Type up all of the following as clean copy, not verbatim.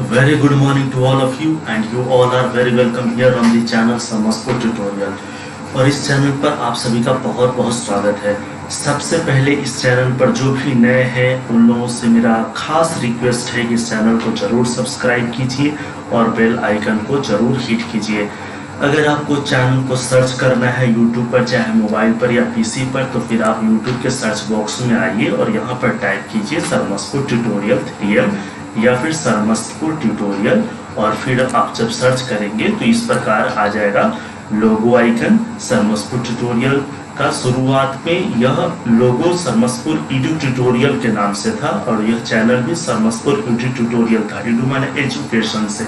Very good morning to all of you and you all are very welcome here on the channel Samaspo Tutorial। और इस channel पर आप सभी का बहुत बहुत स्वागत है। सबसे पहले इस चैनल पर जो भी नए हैं उन लोगों से मेरा खास रिक्वेस्ट है कि इस चैनल को जरूर सब्सक्राइब कीजिए और बेल आइकन को जरूर हिट कीजिए। अगर आपको चैनल को सर्च करना है यूट्यूब पर, चाहे मोबाइल पर या पीसी पर, तो फिर आप यूट्यूब के सर्च बॉक्स में आइए और यहाँ पर टाइप कीजिए सरमसपुर ट्यूटोरियल 3M या फिर सरमसपुर ट्यूटोरियल, और फिर आप जब सर्च करेंगे तो इस प्रकार आ जाएगा लोगो आइकन सरमसपुर ट्यूटोरियल का। शुरुआत में यह लोगो सरमसपुर ईडू ट्यूटोरियल के नाम से था और यह चैनल भी सरमसपुर ईडू ट्यूटोरियल था। ईडू माने एजुकेशन से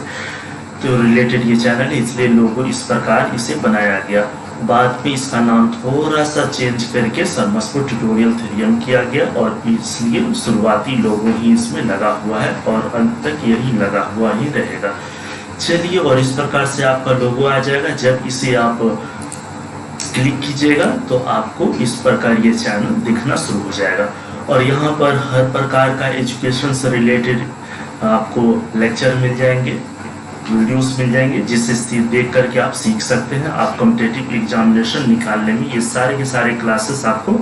तो रिलेटेड ये चैनल है, इसलिए लोगो इस प्रकार इसे बनाया गया। बाद में इसका नाम थोड़ा सा चेंज करके सरमसपुर ट्यूटोरियल 3M किया गया और इसलिए शुरुआती लोगो ही इसमें लगा हुआ है और अंत तक यही लगा हुआ ही रहेगा। चलिए, और इस प्रकार से आपका लोगो आ जाएगा। जब इसे आप क्लिक कीजिएगा तो आपको इस प्रकार ये चैनल दिखना शुरू हो जाएगा और यहाँ पर हर प्रकार का एजुकेशन से रिलेटेड आपको लेक्चर मिल जाएंगे, वीडियोस मिल जाएंगे, जिससे देख करके आप सीख सकते हैं। आप कॉम्पिटिटिव एग्जामिनेशन निकालने में ये सारे के सारे क्लासेस आपको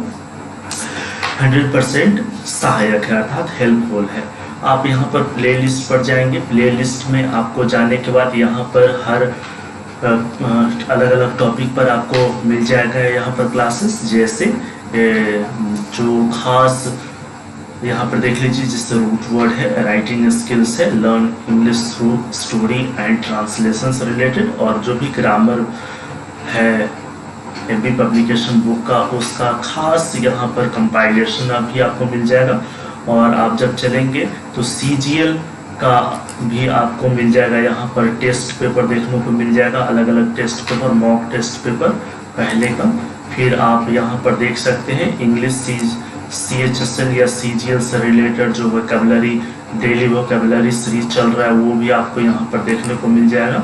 100% सहायक है, अर्थात हेल्पफुल है। आप यहाँ पर प्लेलिस्ट पर जाएंगे। प्लेलिस्ट में आपको जाने के बाद यहाँ पर हर अलग अलग टॉपिक पर आपको मिल जाएगा यहाँ पर क्लासेस, जैसे जो खास यहाँ पर देख लीजिए जिससे रूट वर्ड है, राइटिंग स्किल्स है, learn English through story and translation से रिलेटेड, और जो भी ग्रामर है एमपी पब्लिकेशन बुक का उसका खास यहाँ पर कंपाइलेशन अभी आपको मिल जाएगा। और आप जब चलेंगे तो CGL का भी आपको मिल जाएगा। यहाँ पर टेस्ट पेपर देखने को मिल जाएगा, अलग अलग test paper, mock test paper पहले का। फिर आप यहाँ पर देख सकते हैं इंग्लिश CHSL या CGL से रिलेटेड जो वोकैबुलरी डेली वोकैबुलरी सीरीज चल रहा है वो भी आपको यहाँ पर देखने को मिल जाएगा।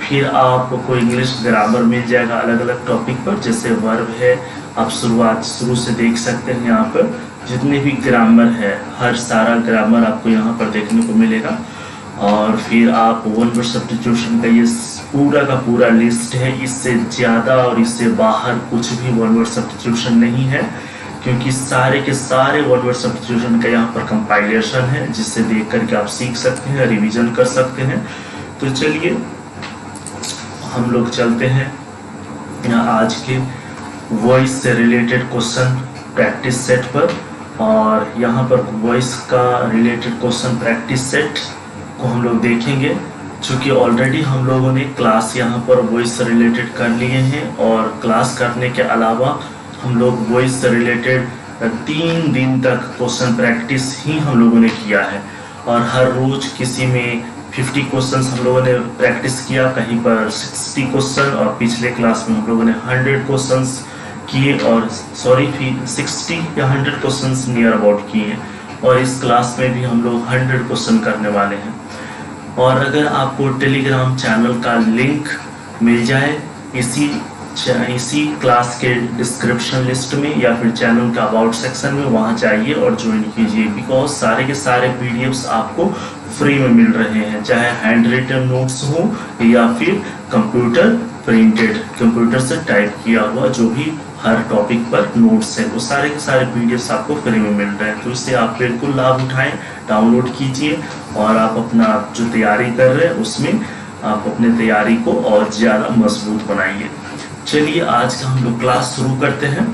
फिर आपको इंग्लिश ग्रामर मिल जाएगा अलग अलग टॉपिक पर, जैसे वर्ब है, आप शुरू से देख सकते हैं। यहाँ पर जितने भी ग्रामर है हर सारा ग्रामर आपको यहाँ पर देखने को मिलेगा। और फिर आप वन वर्ड सब्स्टिट्यूशन का ये पूरा का पूरा लिस्ट है। इससे ज़्यादा और इससे बाहर कुछ भी वन वर्ड सब्स्टिट्यूशन नहीं है, क्योंकि सारे के सारे वन वर्ड सब्स्टिट्यूशन का यहाँ पर कंपाइलेशन है, जिससे देख करके आप सीख सकते हैं, रिवीजन कर सकते हैं। तो चलिए हम लोग चलते हैं आज के वॉइस से रिलेटेड क्वेश्चन प्रैक्टिस सेट पर। और यहाँ पर वॉइस का रिलेटेड क्वेश्चन प्रैक्टिस सेट को हम लोग देखेंगे, चूँकि ऑलरेडी हम लोगों ने क्लास यहाँ पर वॉइस से रिलेटेड कर लिए हैं और क्लास करने के अलावा हम लोग वॉइस से रिलेटेड 3 दिन तक क्वेश्चन प्रैक्टिस ही हम लोगों ने किया है। और हर रोज किसी में 50 क्वेश्चंस हम लोगों ने प्रैक्टिस किया, कहीं पर 60 क्वेश्चन, और पिछले क्लास में हम लोगों ने 100 क्वेश्चंस किए, और 60 या 100 क्वेश्चंस नियर अबाउट किए। और इस क्लास में भी हम लोग 100 क्वेश्चन करने वाले हैं। और अगर आपको टेलीग्राम चैनल का लिंक मिल जाए इसी क्लास के डिस्क्रिप्शन लिस्ट में या फिर चैनल का अबाउट सेक्शन में, वहाँ जाइए और ज्वाइन कीजिए, बिकॉज सारे के सारे PDFs आपको फ्री में मिल रहे हैं, चाहे हैंड रिटन नोट्स हो या फिर कंप्यूटर प्रिंटेड, कंप्यूटर से टाइप किया हुआ जो भी हर टॉपिक पर नोट्स है, वो सारे के सारे PDFs आपको फ्री में मिल रहे हैं। तो इससे आप बिल्कुल लाभ उठाएं, डाउनलोड कीजिए और आप अपना जो तैयारी कर रहे हैं उसमें आप अपने तैयारी को और ज़्यादा मजबूत बनाइए। चलिए आज का हम लोग क्लास शुरू करते हैं।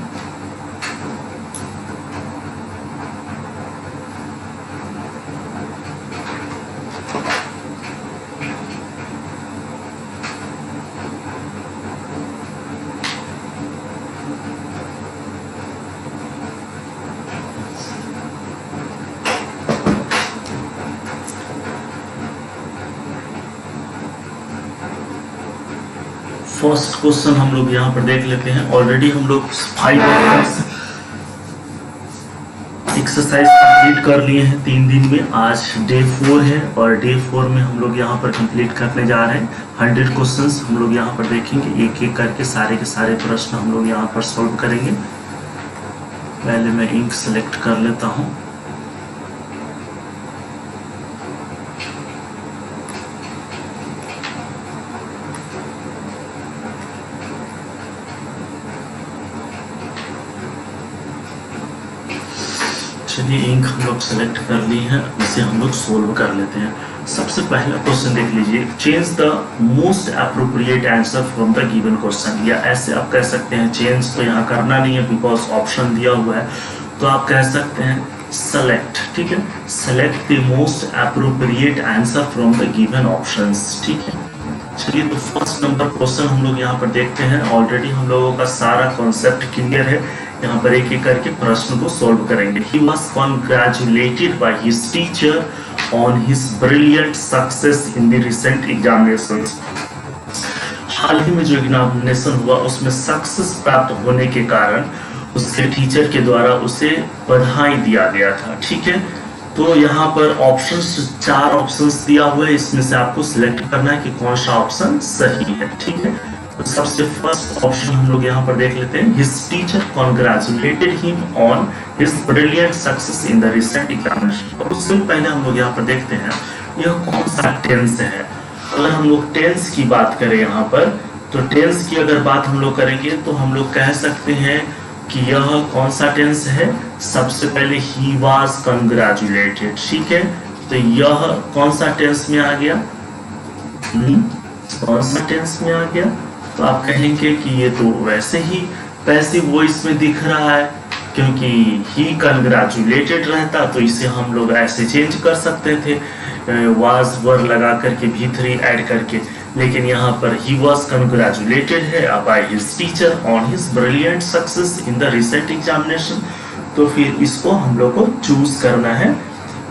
फर्स्ट क्वेश्चन हम लोग यहाँ पर देख लेते हैं। ऑलरेडी हम लोग 5 एक्सरसाइज कंप्लीट कर लिए हैं 3 दिन में। आज डे 4 है और डे 4 में हम लोग यहाँ पर कंप्लीट करने जा रहे हैं 100 क्वेश्चंस। हम लोग यहाँ पर देखेंगे एक एक करके सारे के सारे प्रश्न हम लोग यहाँ पर सॉल्व करेंगे। पहले मैं इंक सेलेक्ट कर लेता हूँ। चलिए इंक हम लोग सेलेक्ट कर ली है, इसे हम लोग सोल्व कर लेते हैं। सबसे पहला क्वेश्चन देख लीजिए, change the most appropriate answer from the given question, या ऐसे आप कह सकते हैं, चेंज तो यहाँ करना नहीं है बिकॉज ऑप्शन दिया हुआ है, तो आप कह सकते हैं सेलेक्ट, ठीक है, select the most appropriate answer from the given options, ठीक है। चलिए तो फर्स्ट नंबर क्वेश्चन हम लोग यहाँ पर देखते हैं। ऑलरेडी हम लोगों का सारा कॉन्सेप्ट क्लियर है, यहाँ पर एक एक करके प्रश्न को सॉल्व करेंगे। He was congratulated by his teacher on his brilliant success in the recent examinations. हाल ही में जो एग्जामिनेशन हुआ उसमें सक्सेस प्राप्त होने के कारण उसके टीचर के द्वारा उसे बधाई दिया गया था, ठीक है। तो यहाँ पर ऑप्शंस, 4 ऑप्शंस दिया हुआ है, इसमें से आपको सिलेक्ट करना है कि कौन सा ऑप्शन सही है, ठीक है। तो सबसे फर्स्ट ऑप्शन हम लोग यहाँ पर देख लेते हैं, his teacher congratulated him on his brilliant success in the recent examination. और उससे पहले हम लोग यहाँ पर देखते हैं यह कौन सा टेंस है। अगर हम लोग टेंस की बात करें यहाँ पर, तो टेंस की अगर बात हम लोग करेंगे तो हम लोग कह सकते हैं कि यह कौन सा टेंस है। सबसे पहले ही वाज कंग्रेचुलेटेड, ठीक है, तो यह कौन सा टेंस में आ गया, कौन सा टेंस में आ गया, तो आप कहेंगे कि ये तो वैसे ही पैसिव वॉइस में दिख रहा है, क्योंकि ही कंग्रेचुलेटेड रहता तो इसे हम लोग ऐसे चेंज कर सकते थे, वाज वर लगा करके V3 ऐड करके, लेकिन यहाँ पर ही वाज कंग्रेचुलेटेड है by his teacher on his brilliant success in the recent examination. तो फिर इसको हम लोग को चूज करना है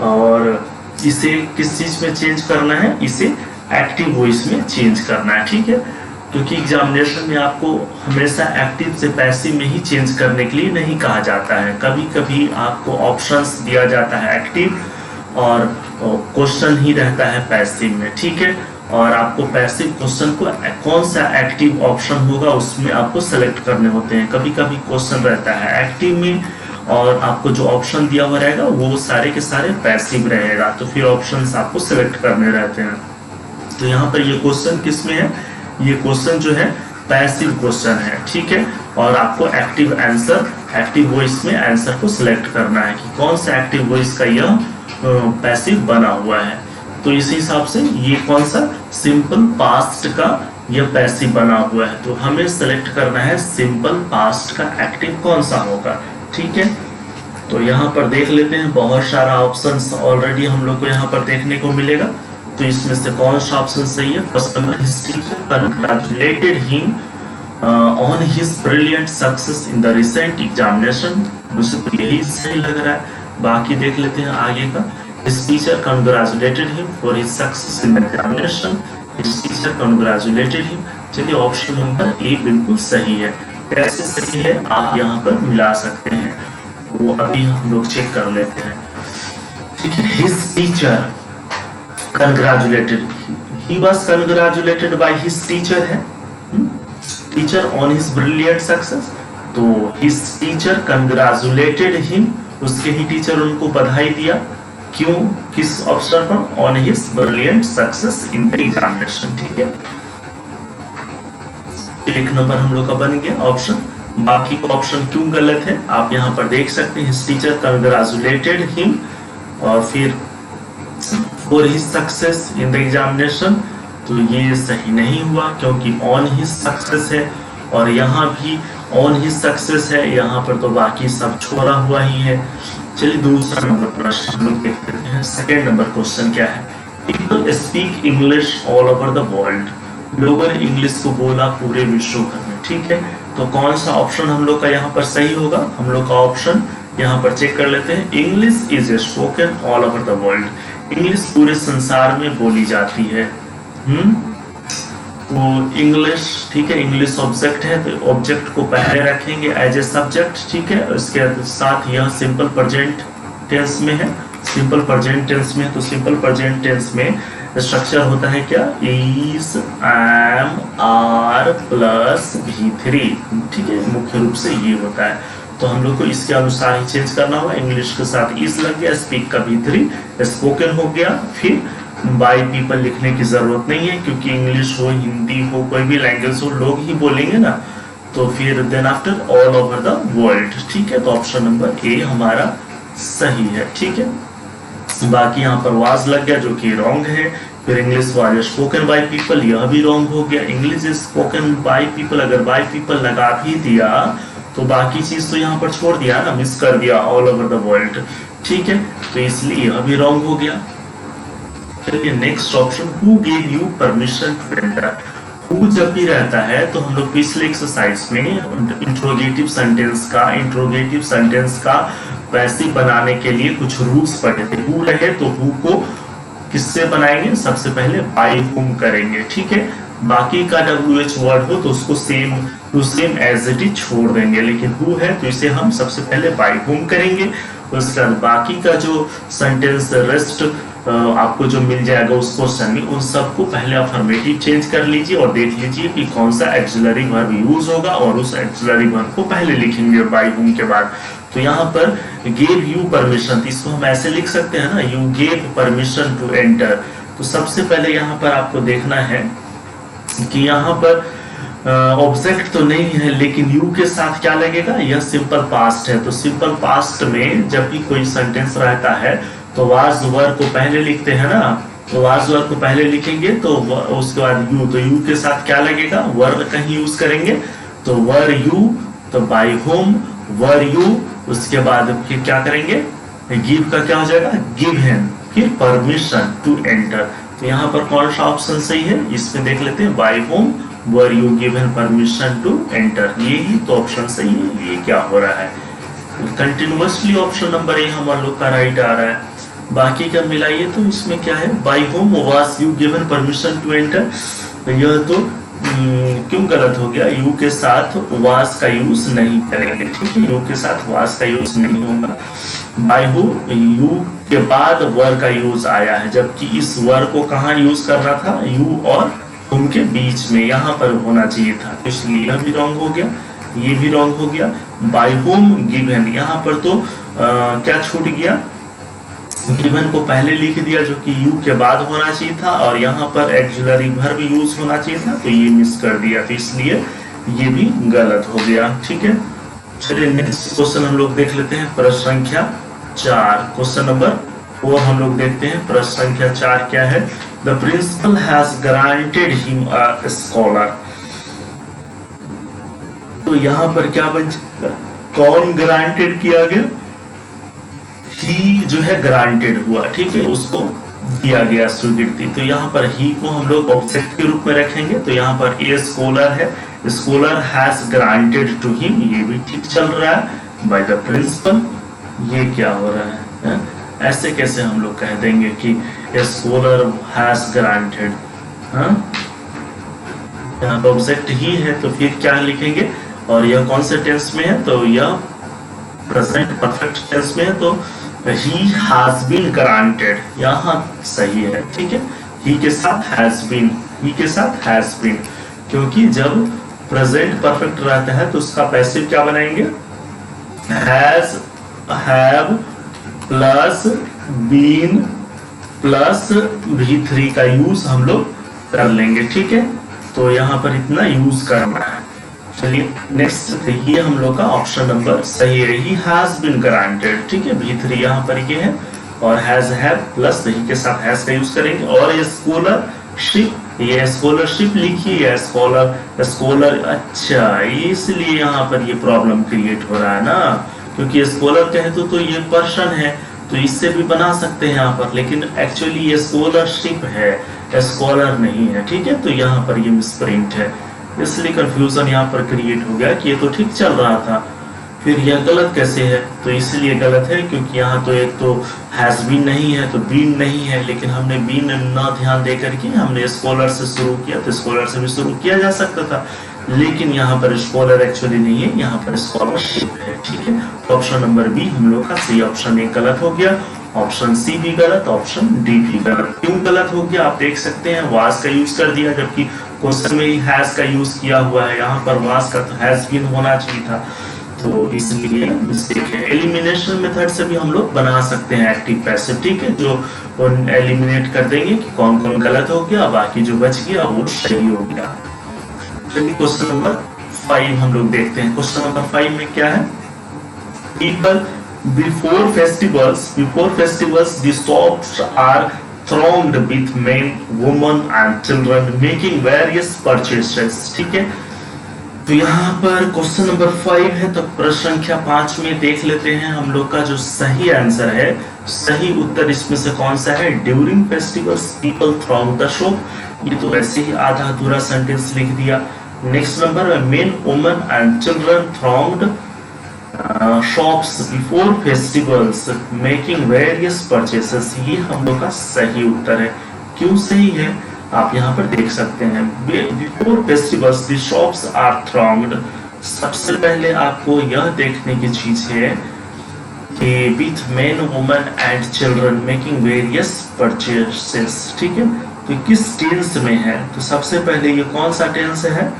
और इसे किस चीज में चेंज करना है, इसे एक्टिव वॉइस में चेंज करना है, ठीक है। क्योंकि एग्जामिनेशन में आपको हमेशा एक्टिव से पैसिव में ही चेंज करने के लिए नहीं कहा जाता है, कभी कभी आपको ऑप्शंस दिया जाता है एक्टिव और क्वेश्चन ही रहता है पैसिव में, ठीक है। और आपको पैसिव क्वेश्चन को कौन सा एक्टिव ऑप्शन होगा उसमें आपको सेलेक्ट करने होते हैं। कभी कभी क्वेश्चन रहता है एक्टिव में और आपको जो ऑप्शन दिया हुआ रहेगा वो सारे के सारे पैसिव रहेगा, तो फिर ऑप्शंस आपको सेलेक्ट करने रहते हैं। तो यहाँ पर ये क्वेश्चन किस में है, ये क्वेश्चन जो है पैसिव क्वेश्चन है, ठीक है। और आपको एक्टिव आंसर, एक्टिव वॉइस में आंसर को सिलेक्ट करना है कि कौन सा एक्टिव वॉइस का यह पैसिव बना हुआ है। तो इस हिसाब से ये कौन सा सिंपल पास्ट का यह पैसिव बना हुआ है, तो हमें सेलेक्ट करना है सिंपल पास्ट का एक्टिव कौन सा होगा, ठीक है। तो यहाँ पर देख लेते हैं, बहुत सारा ऑप्शंस ऑलरेडी हम लोग को यहाँ पर देखने को मिलेगा। तो इसमें से कौन सा ऑप्शन सही है, first number, his teacher congratulated him on his brilliant success in the recent examination, मुझे तो यही सही लग रहा है। बाकी देख लेते हैं आगे का, his teacher congratulated him for his success in the examination, his teacher congratulated him. चलिए ऑप्शन नंबर ए बिल्कुल सही है। कैसे सही है आप यहाँ पर मिला सकते हैं, वो अभी हम लोग चेक कर लेते हैं, ठीक है। His teacher congratulated, he was congratulated by his teacher है, teacher on his brilliant success, तो his teacher congratulated him, उसके ही टीचर उनको बधाई दिया, क्यों, किस अवसर पर, on his brilliant success in the examination, ठीक है। एक नंबर हम लोग का बन गया ऑप्शन। बाकी का ऑप्शन क्यों गलत है आप यहाँ पर देख सकते हैं, his teacher congratulated him और फिर for his success in the examination, तो ये सही नहीं हुआ क्योंकि on his success है और यहाँ भी on his success है, यहाँ पर तो बाकी सब छोड़ा हुआ ही है। चलिए दूसरा नंबर प्रश्न हम लोग देख लेते हैं। सेकेंड नंबर क्वेश्चन क्या है, people speak English all over the world, लोगों ने इंग्लिश को बोला पूरे विश्व भर में, ठीक है। तो कौन सा ऑप्शन हम लोग का यहाँ पर सही होगा, हम लोग का ऑप्शन यहाँ पर चेक कर लेते हैं, English is spoken all over the world, English पूरे संसार में बोली जाती है। तो इंग्लिश, ठीक है, इंग्लिश ऑब्जेक्ट है तो ऑब्जेक्ट को पहले रखेंगे एज ए सब्जेक्ट, ठीक है। इसके साथ यह सिंपल प्रेजेंट टेंस में है, सिंपल प्रेजेंट टेंस में, तो सिंपल प्रेजेंट टेंस में स्ट्रक्चर होता है क्या, is, M, are plus V3, ठीक है, मुख्य रूप से ये होता है। तो हम लोग को इसके अनुसार ही चेंज करना होगा, इंग्लिश के साथ इज लग गया, स्पीक का V3, स्पोकन हो गया, फिर बाय पीपल लिखने की जरूरत नहीं है क्योंकि इंग्लिश हो, हिंदी हो, कोई भी लैंग्वेज हो, लोग ही बोलेंगे ना। तो फिर then after all over the world, ठीक है। तो ऑप्शन नंबर ए हमारा सही है, ठीक है। बाकी यहाँ पर वाज लग गया जो कि रॉन्ग है। फिर English was spoken by people, यह भी रॉन्ग हो गया। English is spoken by people, अगर बाय पीपल लगा भी दिया तो बाकी चीज तो यहाँ पर छोड़ दिया ना, मिस कर दिया ऑल ओवर द वर्ल्ड, ठीक है, तो इसलिए यह भी रॉन्ग हो गया। चलिए next option, who gave you permission to enter. Who जब भी रहता है तो हम लोग पिछले एक्सरसाइज में इंट्रोगेटिव सेंटेंस का पैसिव बनाने के लिए कुछ रूल्स पढ़े थे। हु रहे तो हु को किससे बनाएंगे, सबसे पहले बाय हुम करेंगे, ठीक है। बाकी का WH वर्ड हो तो उसको सेम एज इट इज छोड़ देंगे, लेकिन हु है तो इसे हम सबसे पहले बाय हुम करेंगे। उसके बाद बाकी का जो सेंटेंस रेस्ट आपको जो मिल जाएगा उस क्वेश्चन में, उन सबको पहले अफर्मेटिव चेंज कर लीजिए और देख लीजिए कि कौन सा एक्सिलरी वर्ब यूज होगा और उस एक्सिलरी वर्ब को पहले लिखेंगे बाय हुम के बाद। तो यहाँ पर गेव यू परमिशन, इसको हम ऐसे लिख सकते हैं ना, you gave permission to enter. तो सबसे पहले यहाँ पर आपको देखना है कि यहाँ पर ऑब्जेक्ट तो नहीं है, लेकिन यू के साथ क्या लगेगा, यह सिंपल पास्ट है। तो सिंपल पास्ट में जब भी कोई सेंटेंस रहता है तो वाज वर्ब को पहले लिखते हैं ना, तो वाज वर्ब को पहले लिखेंगे तो उसके बाद यू, तो यू के साथ क्या लगेगा, वर्ब कहीं यूज करेंगे, तो वर यू, तो बाय होम वर यू, उसके बाद फिर क्या करेंगे, गिव का क्या हो जाएगा, गिवन, फिर परमिशन टू एंटर। तो यहाँ पर कौन सा ऑप्शन सही है, इसमें देख लेते हैं, by whom were you given permission to enter, ये ही तो ऑप्शन सही है। ये क्या हो रहा है, कंटिन्यूअसली ऑप्शन नंबर ए हमारे लोग का राइट आ रहा है। बाकी का मिलाइए तो इसमें क्या है, by whom was you given permission to enter, यह तो क्यों गलत हो गया, यू के साथ वाज का यूज नहीं करेंगे, ठीक है, यू के साथ वाज का यूज नहीं होगा। बाय हु, यू के बाद वर का यूज आया है, जबकि इस वर को कहाँ यूज करना था, यू और हुम के बीच में, यहाँ पर होना चाहिए था, इसलिए यह भी रॉन्ग हो गया, ये भी रॉन्ग हो गया। बाय होम गिवन, यहाँ पर तो क्या छूट गया, गिवन को पहले लिख दिया जो कि यू के बाद होना चाहिए था, और यहाँ पर एक्सिलरी वर्ब यूज होना चाहिए था, तो ये मिस कर दिया, तो इसलिए ये भी गलत हो गया, ठीक है। चलिए नेक्स्ट क्वेश्चन हम लोग देख लेते हैं, प्रश्न संख्या 4, क्वेश्चन नंबर 4 हम लोग देखते हैं। प्रश्न संख्या 4 क्या है, the principal has granted him a scholar. तो यहाँ पर क्या बन जाएगा, कौन ग्रांटेड किया गया, ही जो है ग्रांटेड हुआ, ठीक है, उसको दिया गया स्वीकृति। तो यहाँ पर ही को हम लोग ऑब्जेक्ट के रूप में रखेंगे, तो यहाँ पर ए स्कॉलर है, scholar has granted to him, ये भी ठीक चल रहा है, बाय द प्रिंसिपल। ये क्या हो रहा है, ऐसे कैसे हम लोग कह देंगे कि ए स्कॉलर हैज ग्रांटेड, यहाँ पर ऑब्जेक्ट ही है तो फिर क्या लिखेंगे, और यह कौन से टेंस में है, तो यह प्रेजेंट परफेक्ट टेंस में है, तो he has been granted, यहाँ सही है, ठीक है, he के साथ has been, he के साथ has been, क्योंकि जब प्रेजेंट परफेक्ट रहता है तो उसका पैसिव क्या बनाएंगे, has, have plus been plus V3 का यूज हम लोग कर लेंगे, ठीक है, तो यहाँ पर इतना यूज करना है। चलिए नेक्स्ट देखिए, हम लोग का ऑप्शन नंबर सही है, ही हैज बीन ग्रांटेड, ठीक है, V3 यहाँ पर ये है, और हैज हैव प्लस ही के साथ हैज का यूज करेंगे, और ये स्कॉलरशिप, ये स्कॉलरशिप लिखिए या स्कॉलर, अच्छा इसलिए यहाँ पर ये प्रॉब्लम क्रिएट हो रहा है ना, क्योंकि स्कॉलर कहे तो ये पर्सन है, तो इससे भी बना सकते हैं यहाँ पर, लेकिन एक्चुअली ये स्कॉलरशिप है, स्कॉलर नहीं है, ठीक है, तो यहाँ पर ये मिसप्रिंट है, इसलिए कंफ्यूजन यहाँ पर क्रिएट हो गया कि ये तो ठीक चल रहा था, फिर यह गलत कैसे है, तो इसलिए गलत है क्योंकि यहाँ तो एक तो हैज बीन नहीं है, तो बीन नहीं है, लेकिन हमने बीन ना ध्यान दे करके हमने स्कॉलर से शुरू किया, तो स्कॉलर से भी शुरू किया जा सकता था, लेकिन यहाँ पर स्कॉलर एक्चुअली नहीं है, यहाँ पर स्कॉलरशिप है, ठीक है। ऑप्शन नंबर बी हम लोग का सही, ऑप्शन ए गलत हो गया, ऑप्शन सी भी गलत, ऑप्शन डी भी गलत। क्यों गलत हो गया, आप देख सकते हैं वाज का यूज कर दिया, जबकि क्वेश्चन में ही हैज का यूज किया हुआ है, यहाँ पर वाज का तो हैज बीन होना चाहिए था, तो इसलिए मिस्टेक है। एलिमिनेशन मेथड से भी हम लोग बना सकते हैं एक्टिव पैसिव, ठीक है, जो एलिमिनेट कर देंगे कि कौन कौन गलत हो गया, बाकी जो बच गया वो सही हो गया। चलिए क्वेश्चन नंबर 5 हम लोग देखते हैं। क्वेश्चन नंबर 5 में क्या है, people Before festivals, the shops are thronged with men, women and children making various purchases. ठीक है, तो यहाँ पर क्वेश्चन नंबर 5 है, तो प्रश्न संख्या 5 में देख लेते हैं हम लोग का जो सही आंसर है, सही उत्तर इसमें से कौन सा है? During festivals people throng the shop. ये तो वैसे ही आधा अधूरा सेंटेंस लिख दिया। Next number, main women and children thronged shops before festivals making various purchases. ये हम लोग का सही उत्तर है। क्यों सही है आप यहाँ पर देख सकते हैं। Before festivals the shops are thronged. सबसे पहले आपको यह देखने की चीज है कि with men women and children making various purchases. ठीक है, तो किस टेंस में है? तो सबसे पहले ये कौन सा टेंस है?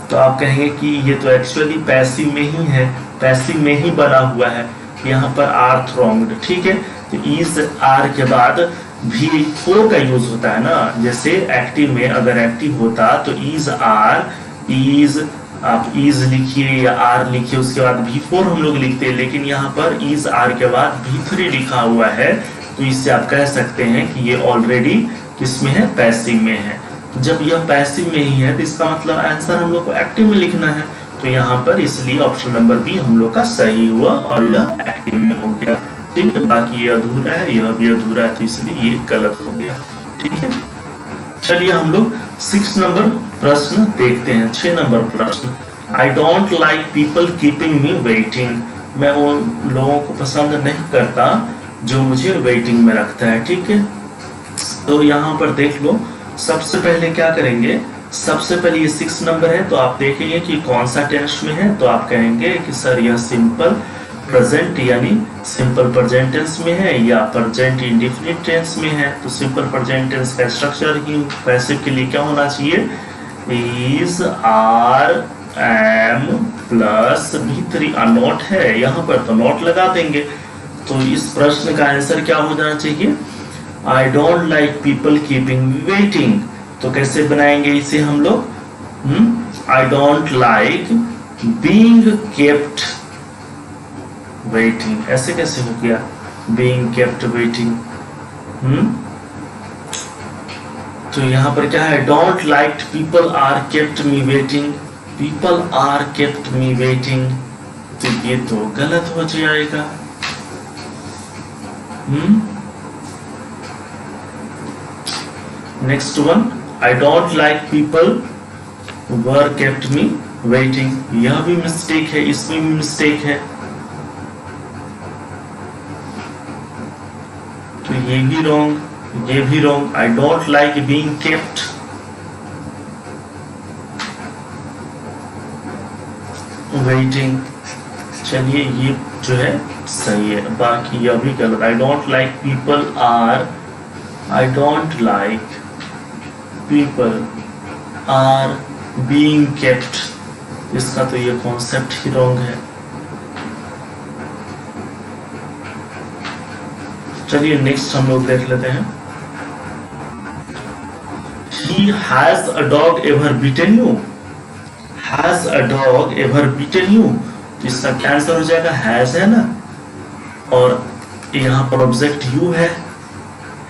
तो आप कहेंगे कि ये तो एक्चुअली पैसिव में ही है, पैसिव में ही बना हुआ है। यहाँ पर आर थ्रॉन्ग्ड। ठीक है, तो इज आर के बाद भी फोर का यूज होता है ना। जैसे एक्टिव में अगर एक्टिव होता तो इज आर, इज आप इज लिखिए या आर लिखिए, उसके बाद भी फोर हम लोग लिखते हैं, लेकिन यहाँ पर इज आर के बाद भी थ्री लिखा हुआ है, तो इससे आप कह सकते हैं कि ये ऑलरेडी किसमें है? पैसिव में है। तो जब यह पैसिव में ही है तो इसका मतलब आंसर हम लोग को एक्टिव में लिखना है। तो यहाँ पर इसलिए ऑप्शन नंबर बी हम लोग का सही हुआ और यह एक्टिव में हो गया। ठीक है, बाकी ये अधूरा है, यह भी अधूरा है, तो इसलिए ये गलत हो गया। ठीक है, चलिए हम लोग 6 नंबर प्रश्न देखते हैं। 6 नंबर प्रश्न, आई don't like people keeping me waiting. मैं उन लोगों को पसंद नहीं करता जो मुझे वेटिंग में रखता है। ठीक है, तो यहाँ पर देख लो, सबसे पहले क्या करेंगे? सबसे पहले ये 6 नंबर है, तो आप देखेंगे कि कौन सा टेंस में है। तो आप कहेंगे कि सर यह सिंपल प्रेजेंट यानी सिंपल प्रेजेंट टेंस में है या प्रेजेंट इंडेफिनिट टेंस में है। तो सिंपल प्रेजेंट टेंस का स्ट्रक्चर ही पैसिव के लिए क्या होना चाहिए? इज, आर, एम प्लस भी3 नॉट है, यहाँ पर तो नॉट लगा देंगे। तो इस प्रश्न का आंसर क्या हो जाना चाहिए? I don't like people keeping me waiting. तो कैसे बनाएंगे इसे हम लोग? I don't like being kept waiting. ऐसे कैसे हो गया? Being kept waiting. तो यहाँ पर क्या है? Don't like people are kept me waiting, people are kept me waiting. तो ये तो गलत हो जाएगा। Next one, I don't like people were kept me waiting. यह भी मिस्टेक है, इसमें भी मिस्टेक है, तो ये भी रॉन्ग, ये भी wrong. I don't like being kept waiting. चलिए ये जो है सही है, बाकी यह भी गलत। I don't like people are, I don't like people are being kept, इसका तो ये कॉन्सेप्ट ही रॉन्ग है। चलिए नेक्स्ट हम लोग देख लेते हैं। He has a dog ever beaten you? Has a dog ever beaten you? तो इसका क्या आंसर हो जाएगा? हैज है ना, और यहाँ पर ऑब्जेक्ट यू है।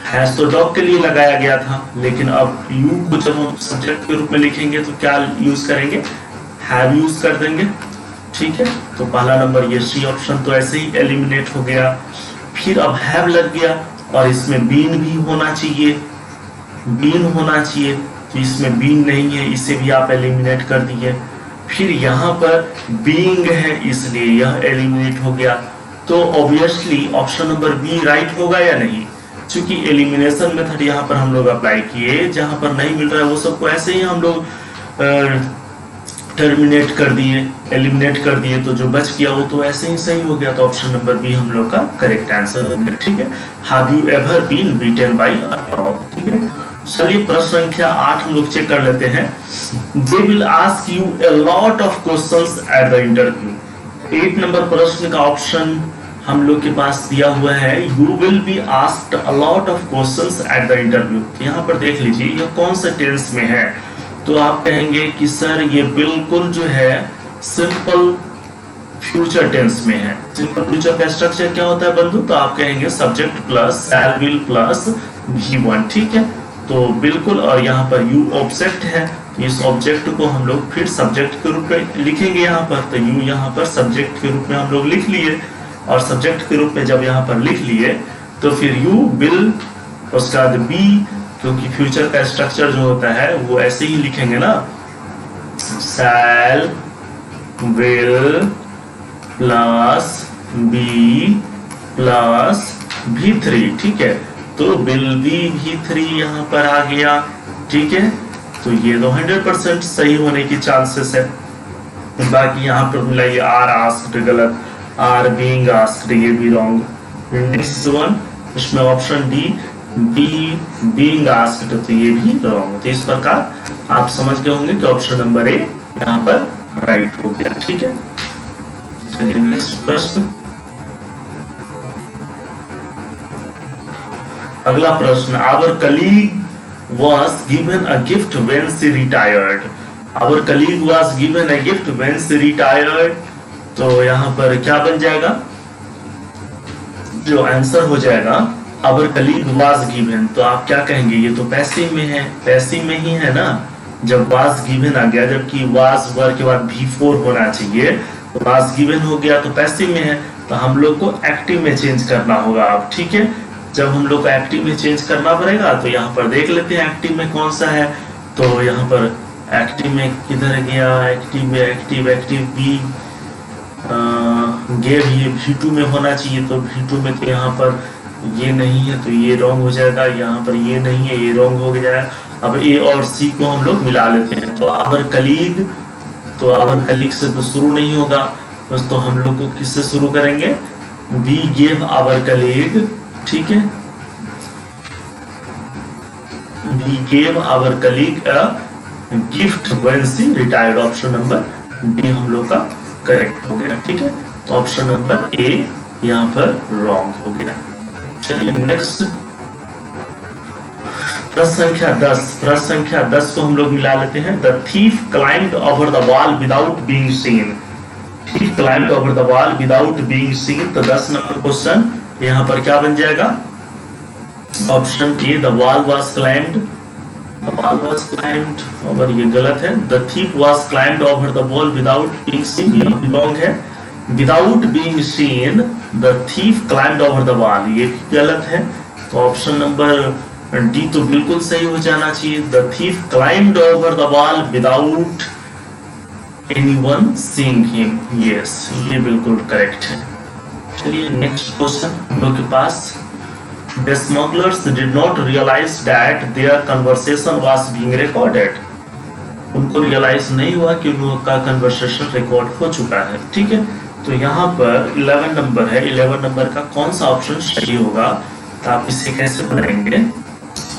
हैज तो डॉग के लिए लगाया गया था, लेकिन अब यू को जब हम सब्जेक्ट के रूप में लिखेंगे तो क्या यूज करेंगे? हैव यूज कर देंगे। ठीक है, तो पहला नंबर ये सी ऑप्शन तो ऐसे ही एलिमिनेट हो गया। फिर अब हैव लग गया और इसमें बीन भी होना चाहिए, बीन होना चाहिए, तो इसमें बीन नहीं है, इसे भी आप एलिमिनेट कर दिए। फिर यहाँ पर बीइंग है, इसलिए यह एलिमिनेट हो गया। तो obviously option number B right होगा या नहीं? क्योंकि एलिमिनेशन मेथड यहाँ पर हम लोग अप्लाई किए, जहां पर नहीं मिल रहा है वो सबको ऐसे ही हम लोग टर्मिनेट कर दिए, एलिमिनेट कर दिए, तो जो बच गया वो तो ऐसे ही सही हो गया। तो ऑप्शन नंबर बी हम लोग का करेक्ट आंसर हो गया। ठीक है, have you ever been beaten by a dog. ठीक है, चलिए प्रश्न संख्या 8 हम लोग चेक कर लेते हैं। They will ask you a lot of questions at the interview. 8 number प्रश्न का ऑप्शन हम लोग के पास दिया हुआ है, you will be asked a lot of questions at the interview. यहाँ पर देख लीजिए यह कौन सा टेंस में है। तो आप कहेंगे कि सर ये बिल्कुल जो है सिंपल फ्यूचर टेंस में है। सिंपल फ्यूचर का स्ट्रक्चर क्या होता है बंधु? तो आप कहेंगे subject plus shell will plus V1, ठीक है। तो बिल्कुल, और यहाँ पर यू ऑब्जेक्ट है, तो इस ऑब्जेक्ट को हम लोग फिर सब्जेक्ट के रूप में लिखेंगे यहाँ पर। तो यू यहाँ पर सब्जेक्ट के रूप में हम लोग लिख लिए, और सब्जेक्ट के रूप में जब यहाँ पर लिख लिए तो फिर यू विल, उसका बाद बी, क्योंकि फ्यूचर का स्ट्रक्चर जो होता है वो ऐसे ही लिखेंगे ना, shall will plus be plus V3, ठीक है। तो विल बी V3 यहाँ पर आ गया, ठीक है। तो ये तो 100% सही होने की चांसेस है। बाकी यहाँ पर मिला ये आर आस्क्ड गलत, आर बीइंग आस्क्ड ये भी रॉन्ग। नेक्स्ट वन, इसमें option D be being asked, तो ये भी रॉन्ग। तो इस प्रकार आप समझ गए होंगे कि ऑप्शन नंबर ए यहाँ पर राइट हो गया, ठीक है। चलिए नेक्स्ट प्रश्न। अगला प्रश्न, our colleague was given a gift when she retired. Our colleague was given a gift when she retired. तो यहाँ पर क्या बन जाएगा? जो आंसर हो जाएगा our colleague was given, तो आप क्या कहेंगे? ये तो पैसिव में है, पैसिव में ही है ना, जब was given आ गया, जबकि was वर्ब के बाद V4 होना चाहिए, तो was given हो गया तो पैसिव में है, तो हम लोग को एक्टिव में चेंज करना होगा अब, ठीक है। जब हम लोग को एक्टिव में चेंज करना पड़ेगा तो यहाँ पर देख लेते हैं एक्टिव में कौन सा है। तो यहाँ पर एक्टिव में किधर गया? एक्टिव में एक्टिव बी गेव, ये V2 में होना चाहिए, तो V2 में तो यहाँ पर ये नहीं है, तो ये रॉन्ग हो जाएगा। यहाँ पर ये नहीं है, ये रॉन्ग हो गया। अब ए और सी को हम लोग मिला लेते हैं। तो आवर कलीग, तो आवर कलीग से तो शुरू नहीं होगा, बस तो हम लोग को किससे शुरू करेंगे? वी गेव आवर कलीग, ठीक है। We gave our colleague a gift when she retired. Option number D हम लोग का करेक्ट हो गया, ठीक है। तो ऑप्शन नंबर ए यहाँ पर रॉन्ग हो गया। चलिए नेक्स्ट, प्रश्न संख्या 10। प्रश्न संख्या 10 को हम लोग मिला लेते हैं। The thief climbed over the wall without being seen. Thief climbed over the wall without being seen. तो 10 नंबर क्वेश्चन यहाँ पर क्या बन जाएगा? Option A the wall was climbed, the wall was climbed, और ये गलत है। The thief was climbed over the wall without being seen, ये बिलोंग है। Without being seen the thief climbed over the wall, ये भी गलत है। तो ऑप्शन नंबर डी तो बिल्कुल सही हो जाना चाहिए। The thief climbed over the wall without anyone seeing him, yes, ये बिल्कुल करेक्ट है। चलिए नेक्स्ट क्वेश्चन हम लोग के पास। The smugglers did not realize that their conversation was being recorded. उनको रियलाइज नहीं हुआ कि उनका कन्वर्सेशन रिकॉर्ड हो चुका है, ठीक है। तो यहाँ पर 11 नंबर है, 11 नंबर का कौन सा ऑप्शन सही होगा? तो आप इसे कैसे बनाएंगे?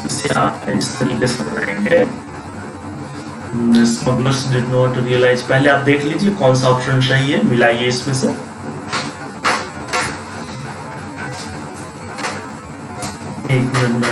इसे आप इस तरीके से बनाएंगे, स्मगलर्स डिड नॉट रियलाइज। पहले आप देख लीजिए कौन सा ऑप्शन सही है, मिलाइए इसमें से। एक मिनट,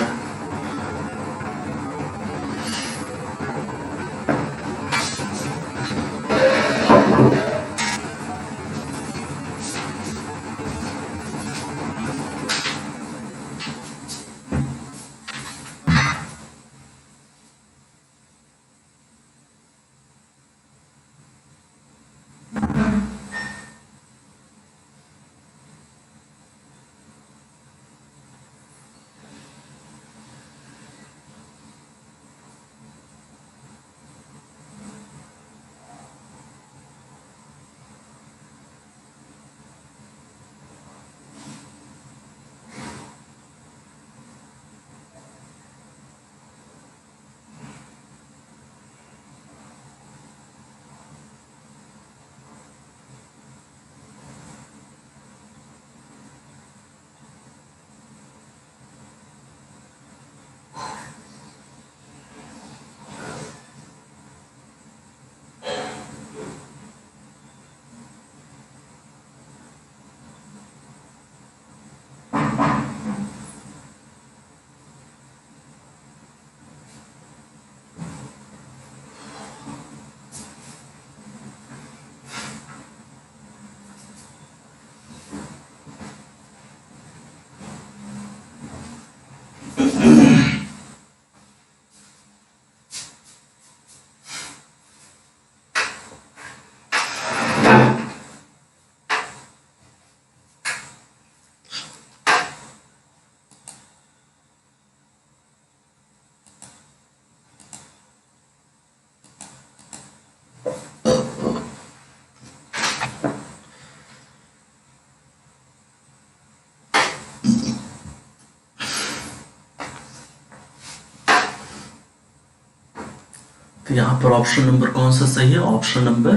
तो यहाँ पर ऑप्शन नंबर कौन सा सही है? ऑप्शन नंबर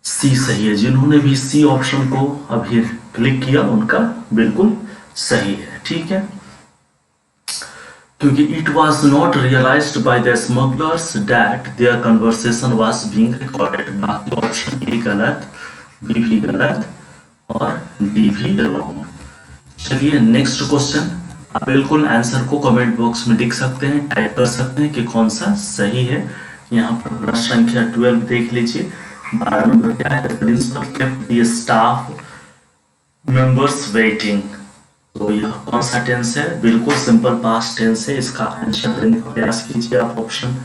सी सही है। जिन्होंने भी सी ऑप्शन को अभी क्लिक किया उनका बिल्कुल सही है। ठीक है, क्योंकि it was not realised by the smugglers that their conversation was being recorded. बाकी ऑप्शन ए गलत, बी भी गलत और डी भी रॉन्ग। चलिए नेक्स्ट क्वेश्चन। आप बिल्कुल आंसर को कमेंट बॉक्स में लिख सकते हैं, टाइप कर सकते हैं कि कौन सा सही है। यहाँ पर प्रश्न संख्या 12 देख लीजिए। 12 नंबर क्या है? Principal kept the staff members waiting. तो यह कौन सा टेंस है? बिल्कुल सिंपल पास्ट टेंस है। इसका आंसर देने का प्रयास कीजिए आप। ऑप्शन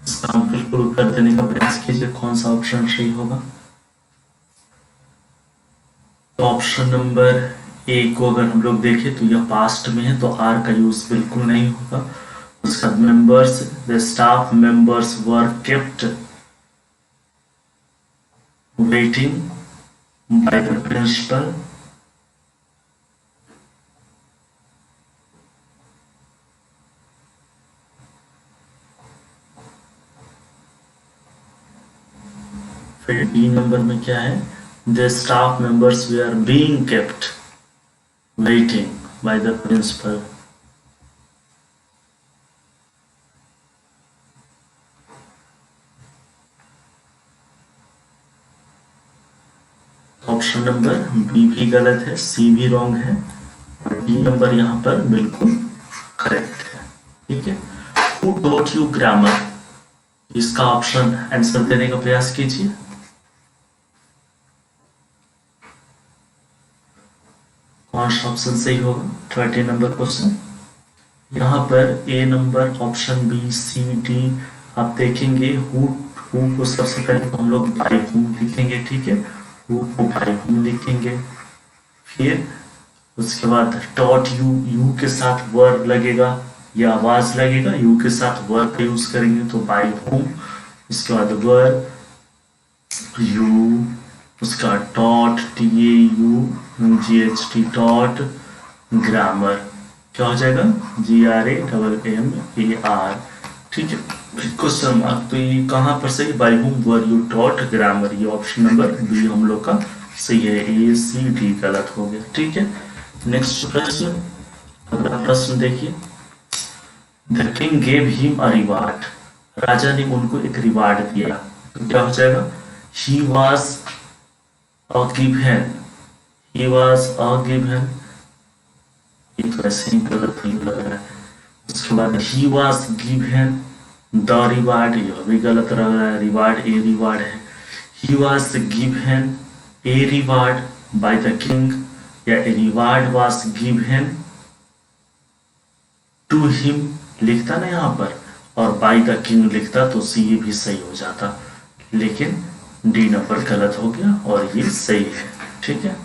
इसका बिल्कुल उत्तर देने का प्रयास कीजिए, कौन सा ऑप्शन सही होगा। तो ऑप्शन नंबर ए को अगर हम लोग देखें तो यह पास्ट में है, तो आर का यूज बिल्कुल नहीं होगा। उसका members, the staff members were kept waiting by the principal फिर बी नंबर में क्या है? द स्टाफ मेंबर्स वे are being kept waiting by the principal. Option number B भी गलत है, सी भी रॉन्ग है, डी नंबर यहाँ पर बिल्कुल करेक्ट है। ठीक है, हु टॉट यू ग्रामर? इसका ऑप्शन आंसर देने का प्रयास कीजिए। कौन सा ऑप्शन सही होगा? 30 नंबर क्वेश्चन। यहाँ पर ए नंबर, ऑप्शन बी, सी, डी आप देखेंगे। हु को सबसे पहले तो हम लोग बाय हुम लिखेंगे। ठीक है, हु को बाय हुम लिखेंगे। फिर उसके बाद टॉट यू, यू के साथ वर्ब लगेगा या आवाज लगेगा, यू के साथ वर्ब का यूज करेंगे तो बाय हुम। उसके बाद वर्ब यू, उसका टॉट TAUGHT टॉट ग्रामर क्या हो जाएगा? GRAMMAR। ठीक है, क्वेश्चन मार्क। तो ये कहाँ पर सही? By whom were you taught grammar. ये ऑप्शन नंबर बी हम लोग का सही है, A C D गलत हो गया। ठीक है, नेक्स्ट प्रश्न। अगला प्रश्न देखिए। The king gave him a reward. राजा ने उनको एक रिवार्ड दिया, तो क्या हो जाएगा? He was a given, he was a given. ये तो ऐसे ही गलत ही लग रहा है। उसके बाद ही वॉज गिवन द रिवार्ड, यह भी गलत लग रहा है। रिवार्ड ए रिवार्ड है। He was given a reward by the king, या a reward was given to him लिखता ना यहाँ पर, और बाय द किंग लिखता तो सी भी सही हो जाता, लेकिन डी नंबर गलत हो गया और ये सही है। ठीक है,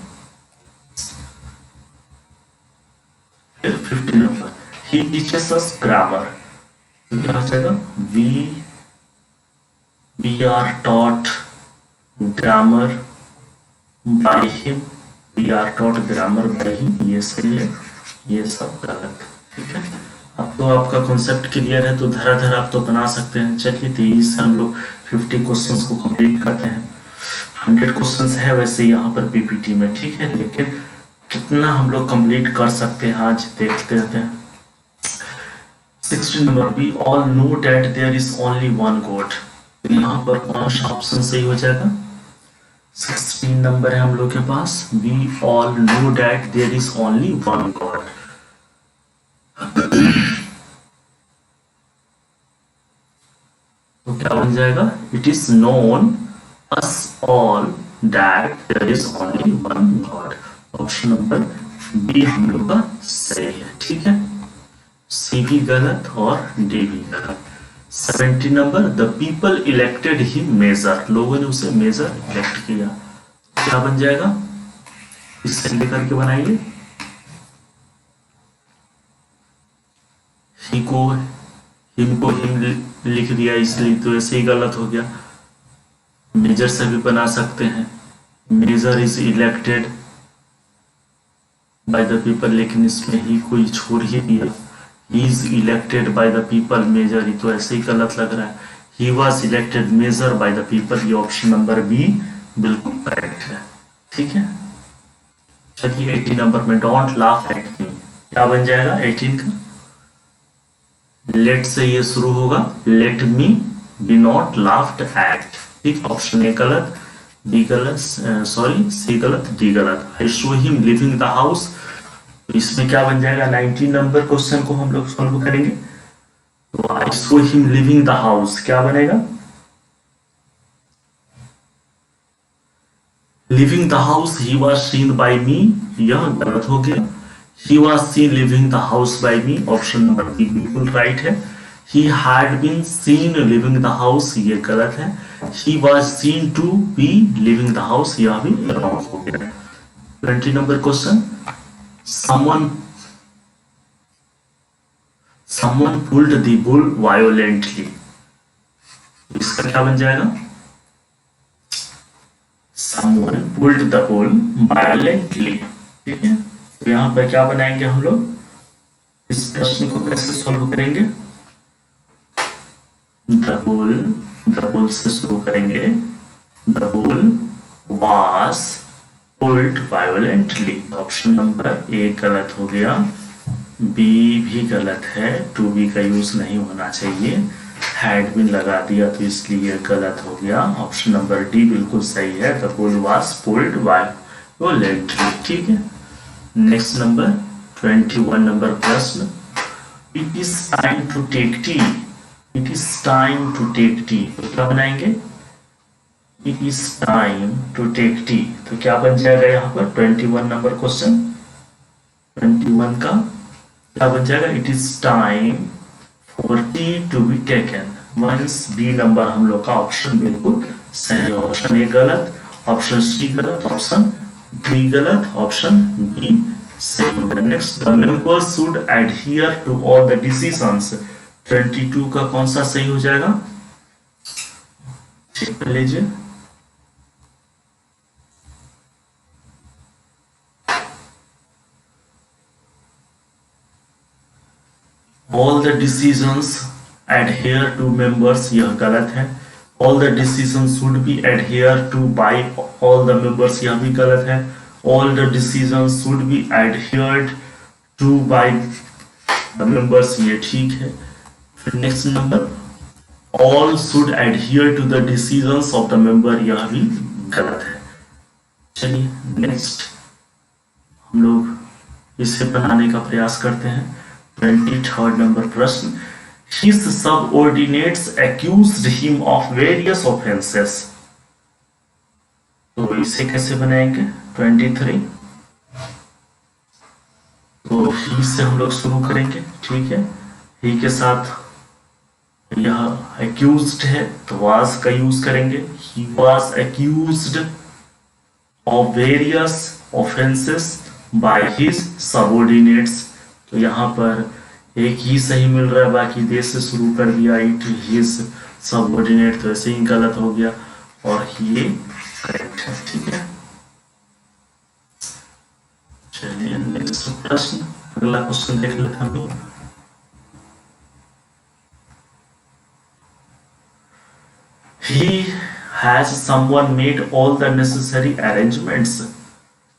फिर 50 number. He teaches us grammar. क्या हो जाएगा? We are taught grammar by him, we are taught grammar by him, ये सही है, ये सब गलत। ठीक है, अब तो आपका कॉन्सेप्ट क्लियर है, तो धराधर आप तो बना सकते हैं। चलिए 23 से हम लोग 50 क्वेश्चंस को कंप्लीट करते हैं। 100 क्वेश्चंस है वैसे यहाँ पर पीपीटी में। ठीक है, लेकिन कितना हम लोग कंप्लीट कर सकते हैं आज देखते हैं। 16 number. We all know that there is only one God. यहाँ पर कौन सा ऑप्शन सही हो जाएगा? 16 नंबर है हम लोग के पास। We all know that there is only one God. तो क्या बन जाएगा? It is known us all that there is only one God. Option number B हम लोग का सही है। ठीक है, सी भी गलत और डी भी गलत। 70 number. The people elected him mayor. लोगों ने उसे मेजर इलेक्ट किया। क्या बन जाएगा? इससे लेकर के बनाइए। ही को हिम लिख दिया इसलिए तो ऐसे ही गलत हो गया। मेजर से भी बना सकते हैं, mayor is elected by the people, लेकिन इसमें ही कोई छोड़ ही दिया। Is elected by the people mayor, ये तो ऐसे ही गलत लग रहा है। He was elected mayor by the people, ये ऑप्शन नंबर बी बिल्कुल करेक्ट है। ठीक है, चलिए 18 नंबर में डोंट लाफ एट मी, क्या बन जाएगा 18 का? लेट से ये शुरू होगा, let me be not laughed at. ठीक, ऑप्शन ए गलत, बी गलत, सॉरी सी गलत, डी गलत। I show him leaving the house, इसमें क्या बन जाएगा? 19 नंबर क्वेश्चन को हम लोग सॉल्व करेंगे। तो I show him leaving the house क्या बनेगा? Leaving the house he was seen by me, यह गलत हो गया। He was seen leaving the house by me, option number B बिल्कुल राइट है। He had been seen leaving the house, ये गलत है। He was seen to be leaving the house, यह भी रॉन्ग हो गया। 20 number question, someone pulled the bull violently, इसका क्या बन जाएगा? someone pulled the bull violently। ठीक है, तो यहां पर क्या बनाएंगे हम लोग? इस प्रश्न को कैसे सॉल्व करेंगे? the bull से शुरू करेंगे। the bull was pulled violently, option number ए गलत हो गया, बी भी गलत है, टू बी का यूज नहीं होना चाहिए, हैड बीन लगा दिया तो इसलिए गलत हो गया। ऑप्शन नंबर डी बिल्कुल सही है, the bull was pulled violently. ठीक है, नेक्स्ट नंबर 21 नंबर प्रश्न, it is time to take tea, it is time to take tea, तो क्या बनाएंगे? It is time to take tea, तो क्या बन जाएगा यहाँ पर? 21 नंबर क्वेश्चन, 21 का क्या बन जाएगा? It is time for tea to be taken, means B number हम लोग का ऑप्शन बिल्कुल सही। ऑप्शन ए गलत, ऑप्शन सी गलत, ऑप्शन डी गलत, ऑप्शन बी सही। Next, the members should adhere to all the decisions, 22 का कौन सा सही हो जाएगा? चेक कर लीजिए। All the decisions adhere to members, यह गलत है। All the decisions should be adhere to by all the members, यह भी गलत है। All the decisions should be adhered to by the members, ये ठीक है। फिर next number, all should adhere to the decisions of the member, यह भी गलत है। चलिए नेक्स्ट हम लोग इसे बनाने का प्रयास करते हैं। 23rd नंबर प्रश्न, his subordinates accused him of various offenses, तो इसे कैसे बनाएंगे? 23, तो ही से हम लोग शुरू करेंगे। ठीक है, ही के साथ यह accused है तो was का यूज करेंगे। he was accused of various offenses by his subordinates, तो यहाँ पर एक ही सही मिल रहा है, बाकी दे से शुरू कर दिया, इट हिज सबऑर्डिनेट, तो ऐसे ही गलत हो गया और ये करेक्ट है। ठीक है, चलिए नेक्स्ट प्रश्न, अगला क्वेश्चन देख लेते हैं हम लोग। He has someone made all the necessary arrangements,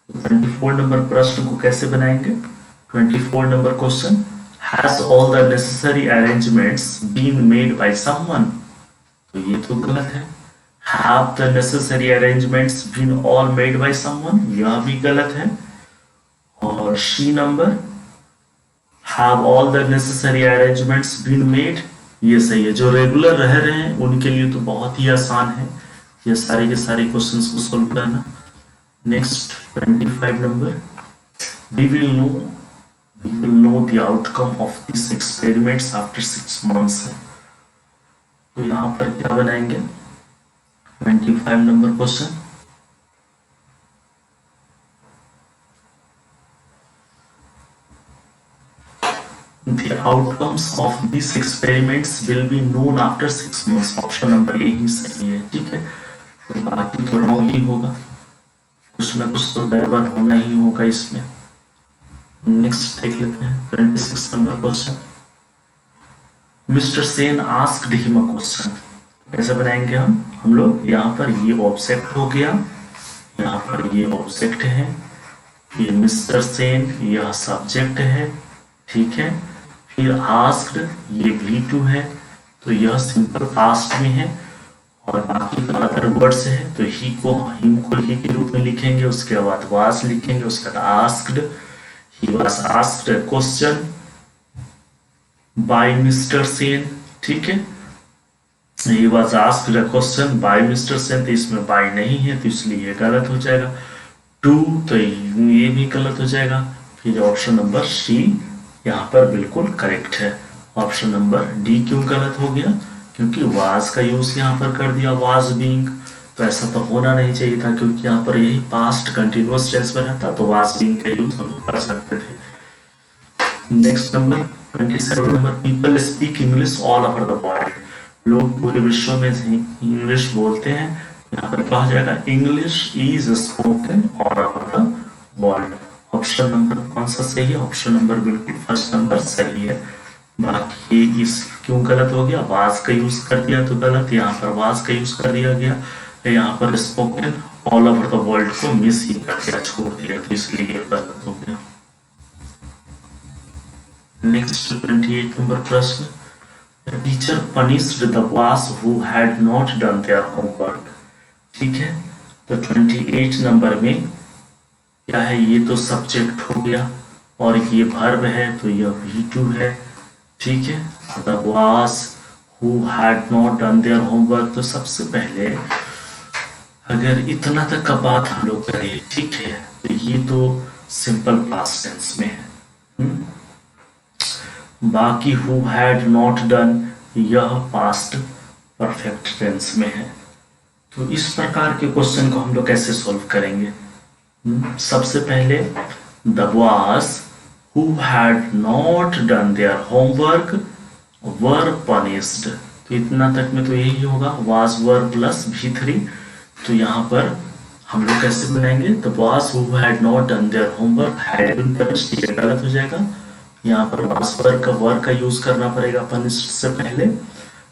24 number प्रश्न को कैसे बनाएंगे? 24 number question, has all the necessary arrangements been made by someone, तो ये तो गलत है। have the necessary arrangements been all made by someone, यह भी गलत है। और C number, have all the necessary arrangements been made, ये सही है। जो रेगुलर रह रहे हैं उनके लिए तो बहुत ही आसान है ये सारे के सारे क्वेश्चंस को सॉल्व करना। Next 25 number, we will know the outcome of these experiments after 6 months, तो यहाँ पर क्या बनाएंगे? 25 number question, the outcomes of these experiments will be known after 6 months, option number A ही सही है। ठीक है, तो बाकी तो रॉन्ग ही होगा, कुछ ना कुछ तो गड़बड़ होना ही होगा इसमें। नेक्स्ट देख लेते हैं 26 number question, mister Sen asked him a question. कैसे बनाएंगे हम लोग यहाँ पर ये ऑब्जेक्ट हो गया, यहाँ पर ये ऑब्जेक्ट है, ये मिस्टर सेन यह सब्जेक्ट है, ठीक है। फिर आस्क्ड ये V2 है, तो यह सिंपल पास्ट में है, और बाकी का अदर वर्ड्स है तो ही को हिम को ही के रूप में लिखेंगे, उसके बाद वाज लिखेंगे, उसके बाद asked, he was asked a question by mister Sen, ठीक है। He was asked a question by mister Sen, तो इसमें बाय नहीं है तो इसलिए ये गलत हो जाएगा। टू, तो ये भी गलत हो जाएगा। फिर ऑप्शन नंबर सी यहाँ पर बिल्कुल करेक्ट है। ऑप्शन नंबर डी क्यों गलत हो गया? क्योंकि वाज का यूज यहाँ पर कर दिया, वाज बीइंग, तो ऐसा तो होना नहीं चाहिए था, क्योंकि यहाँ पर यही पास्ट कंटिन्यूअस टेंस में रहता तो वाज बीइंग का यूज हम कर सकते थे। Next number 27 number, people speak English all over the world. लोग पूरे विश्व में इंग्लिश बोलते हैं, यहाँ पर कहा जाएगा English is spoken all over the world. Option number कौन सा सही है? ऑप्शन नंबर बिल्कुल फर्स्ट नंबर सही है। बाकी इस क्यों गलत हो गया? वाज का यूज कर दिया तो गलत, यहाँ पर वाज का यूज कर दिया गया, यहाँ पर spoken all over the world को मिस ही कर दिया, छोड़ दिया, तो इसलिए गलत हो गया। नेक्स्ट 28 नंबर प्रश्न, teacher punished the class who had not done their homework. ठीक है, तो 28 नंबर में क्या है? ये तो सब्जेक्ट हो गया और ये वर्ब है, तो यह V2 है, ठीक है। The class who had not done their homework, तो सबसे पहले अगर इतना तक का बात हम लोग करें, ठीक है, तो ये तो सिंपल पास्ट टेंस में है। बाकी हु हैड नॉट डन यह पास्ट परफेक्ट टेंस में है। तो इस प्रकार के क्वेश्चन को हम लोग कैसे सॉल्व करेंगे? सबसे पहले the boys who had not done their homework were punished, तो इतना तक में तो यही होगा, वाज वर प्लस V3। तो यहाँ पर हम लोग कैसे बनाएंगे? The boys who had not done their homework had been punished, ये गलत हो जाएगा। यहाँ पर वाज वर का यूज करना पड़ेगा पनिश्ड से पहले।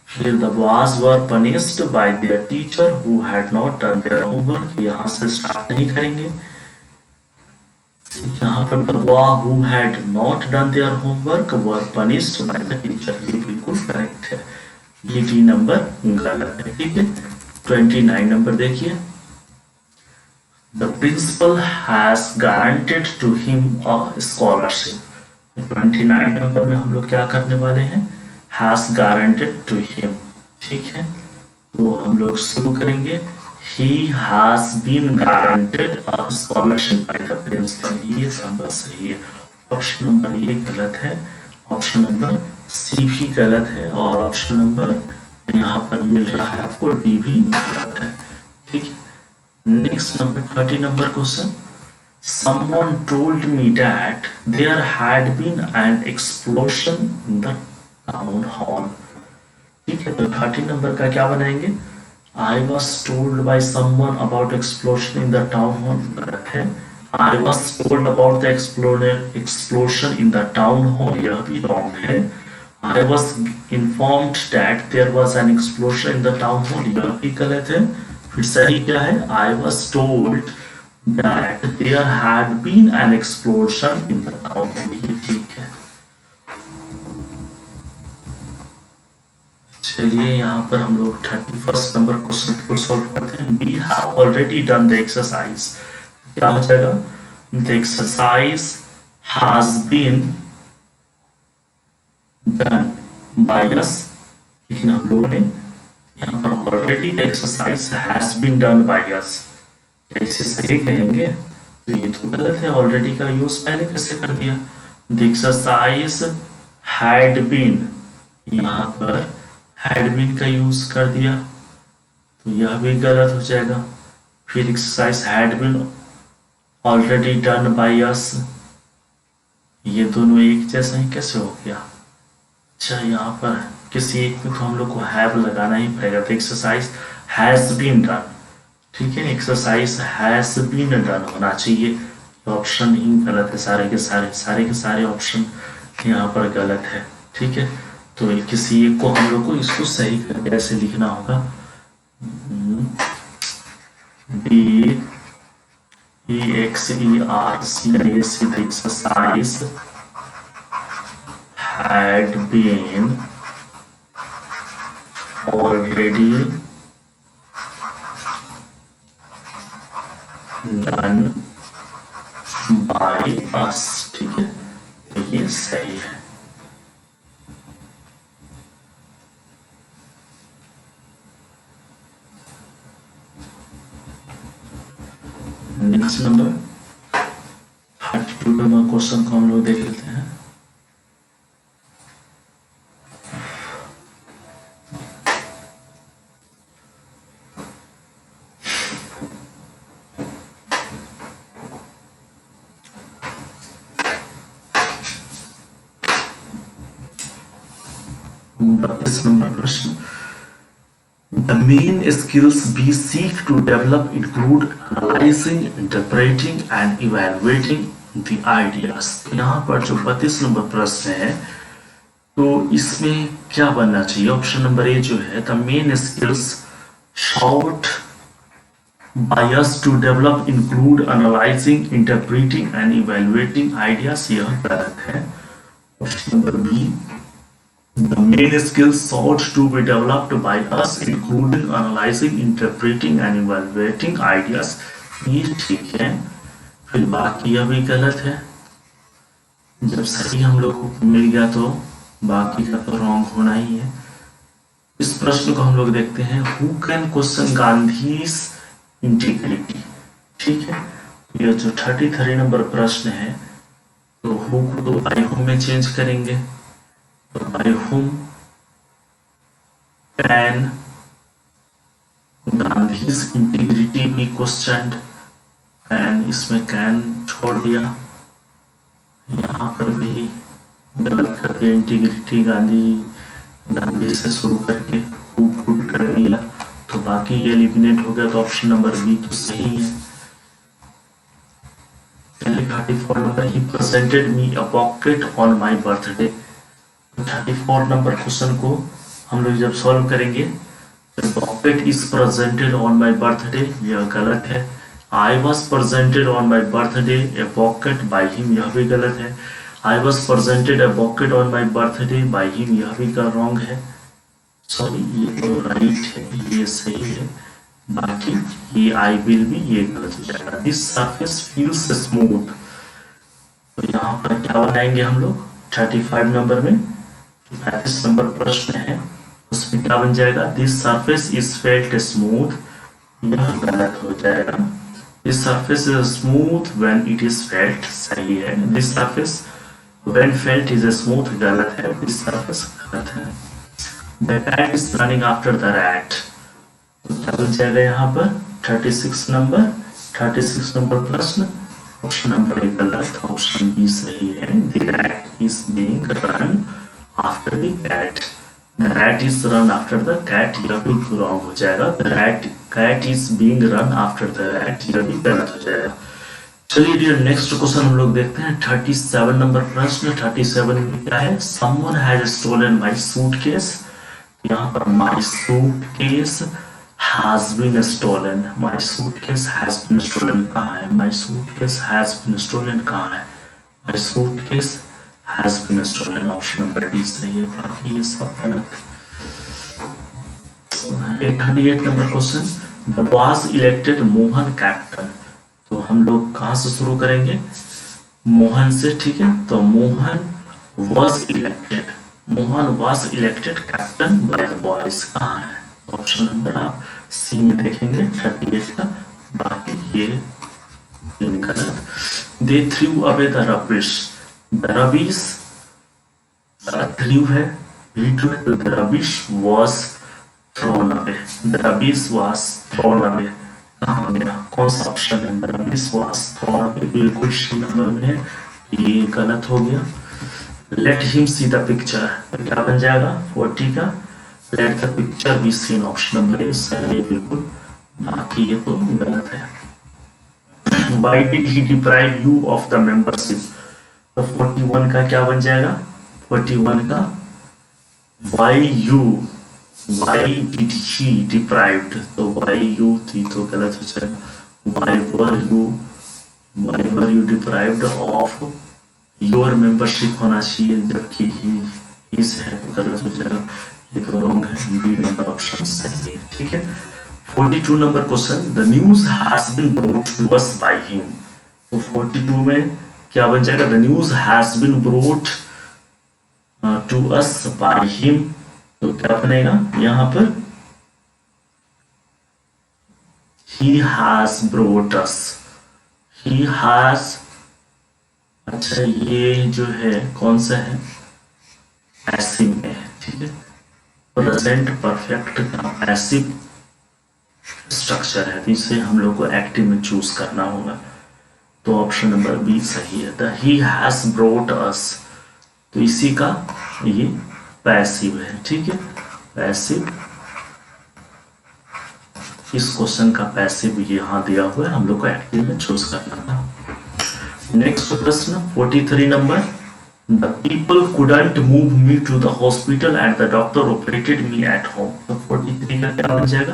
फिर the boys were punished bye there teacher who had not done their homework, यहाँ से स्टार्ट नहीं करेंगे। यहाँ पर the boy who had not done their homework were punished by the teacher, ये बिल्कुल करेक्ट है, ये डी नंबर गलत है, ठीक है। 29 नंबर देखिए, the principal has guaranteed to him a scholarship. 29 number में हम लोग क्या करने वाले हैं? हैज गारंटेड टू हिम, ठीक है। तो हम लोग शुरू करेंगे, he has been guaranteed a scholarship by the principal, ये नंबर सही है। ऑप्शन नंबर ये गलत है, ऑप्शन नंबर सी भी गलत है, और ऑप्शन नंबर यहाँ पर मिल रहा है आपको डी भी गलत है, ठीक है। Next number 30 number question, someone told me that there had been an explosion in the town hall। ठीक है, तो 30 नंबर का क्या बनाएंगे? I was told by someone about explosion in the town hall, गलत है। I was told about the explosion in the town hall, यह भी wrong है। I was informed that there was an explosion in the town hall, यह भी गलत है। फिर सही क्या है? I was told that there had been an explosion in the town hall, ये ठीक है। चलिए यहाँ पर हम लोग 31 नंबर क्वेश्चन को सॉल्व करते हैं। We have already done the exercise, क्या हो जाएगा? The exercise has been done by us, लेकिन हम लोगों ने यहाँ पर already the exercise has been done by us, कैसे सही कहेंगे? तो ये तो गलत है, already का यूज पहले कैसे कर दिया? The exercise had been, यहाँ पर had been का यूज कर दिया, तो यह भी गलत हो जाएगा। फिर exercise had been already done by us, ये दोनों एक जैसा ही कैसे हो गया? अच्छा, यहाँ पर किसी एक में तो हम लोग को have लगाना ही पड़ेगा, तो एक्सरसाइज has been done, ठीक है, एक्सरसाइज has been done होना चाहिए। ऑप्शन ही गलत है, सारे के सारे ऑप्शन यहाँ पर गलत है, ठीक है। तो किसी एक को हम लोग को इसको सही करके ऐसे लिखना होगा, DEXERCIS the exercise had been already done by us। ठीक है, तो ये सही है। नेक्स्ट नंबर 32 नंबर क्वेश्चन को हम लोग देख लेते हैं। this number question. The main skills we seek to develop include analyzing, interpreting and evaluating the ideas। यहाँ पर जो 32 नंबर प्रश्न है तो इसमें क्या बनना चाहिए? ऑप्शन नंबर ए जो है the main skills sought by us to develop include analyzing, interpreting and evaluating ideas, यह गलत है। Option number B the main skills sought to be developed by us including analyzing, interpreting and evaluating ideas, ये ठीक है। फिर बाकी अभी गलत है। जब सही हम लोग को मिल गया तो बाकी का तो रॉन्ग होना ही है। इस प्रश्न को हम लोग देखते हैं, who can question Gandhi's integrity. ठीक है, यह जो 33 नंबर प्रश्न है तो हु को तो बाय हु में चेंज करेंगे, तो by whom can Gandhi's integrity be question, can इसमें कैन छोड़ दिया, यहाँ पर भी गलत कर दिया, इंटीग्रिटी गांधी से शुरू करके हु पुट कर दिया, तो बाकी ये एलिमिनेट हो गया। तो ऑप्शन नंबर बी तो सही है। 34 number he presented me a pocket on my birthday. 34 number question को हम लोग जब सॉल्व करेंगे तो pocket is presented on my birthday, यह गलत है। I was presented on my birthday A pocket by him, यह भी गलत है। I was presented A pocket on my birthday by him, यह भी का रॉन्ग है। सॉरी, ये तो राइट है, ये सही है। बाकी ये आई विल भी, ये गलत हो जाएगा। दिस सरफेस फील्स स्मूथ, तो यहाँ पर क्या बनाएंगे हम लोग? 35 नंबर में 35 नंबर प्रश्न है, उसमें क्या बन जाएगा? This surface is felt smooth, यह गलत हो जाएगा। This surface is smooth when it is felt, सही है। This surface when felt is smooth, गलत है। दिस सरफेस गलत है। The cat is running after the rat, तो क्या बन जाएगा यहाँ पर? 36 नंबर प्रश्न, ऑप्शन नंबर ए गलत, ऑप्शन बी सही है। The rat is being run after the cat, the rat is run after the cat, यह भी रॉन्ग हो जाएगा। The cat is being run after the rat, यह भी गलत हो जाएगा। चलिए डियर, नेक्स्ट क्वेश्चन हम लोग देखते हैं। 37 नंबर प्रश्न। 37 में क्या है? Someone has stolen my suitcase, यहाँ पर my suitcase has been stolen, my suitcase has been stolen कहाँ है? my suitcase has been stolen कहाँ है? my suitcase has been stolen, option number D सही है, बाकी ये सब गलत। 38 number question, was elected Mohan captain, तो हम लोग कहाँ से शुरू करेंगे? मोहन से, ठीक है। तो Mohan was elected captain by the boys, कहाँ है? ऑप्शन नंबर आप सी में देखेंगे 38 का, बाकी ये गलत। They threw away the rubbish, the rubbish threw है, the rubbish was thrown away, the rubbish was thrown away, कहाँ गया? कौन सा ऑप्शन है? The rubbish was thrown away, बिल्कुल सी नंबर में है, ये गलत हो गया। Let him see the picture, क्या बन जाएगा? 40 का। Let the picture be seen, option number A सही है बिल्कुल, बाकी ये तो गलत है। Why did he deprive you of the membership? तो 41 का क्या बन जाएगा? 41 का वाई डिड ही डिप्राइव्ड, तो वाई यू थी तो गलत हो जाएगा। Why were you deprived of your membership होना चाहिए, जबकि ही इज है तो गलत हो जाएगा, ये तो रॉन्ग है, बी नंबर ऑप्शन सही है। ठीक है, 42 number question, the news has been brought to us by him, तो 42 में क्या बन जाएगा, the news has been brought to us by him, तो क्या बनेगा यहां पर, he has brought us, he has, अच्छा ये जो है कौन सा है, पैसिव में है। ठीक है, प्रेजेंट परफेक्ट का पैसिव स्ट्रक्चर है, तो इसे हम लोग को एक्टिव में चूज करना होगा, तो ऑप्शन नंबर बी सही है। द ही हैज ब्रोट अस, तो इसी का ये पैसिव है। ठीक है, पैसिव, इस क्वेश्चन का पैसिव यहां दिया हुआ है, हम लोग को एक्टिव में चूज करना था। नेक्स्ट प्रश्न 43 number, the people couldn't move me to the hospital and the doctor operated me at home, तो 43 का क्या बन जाएगा,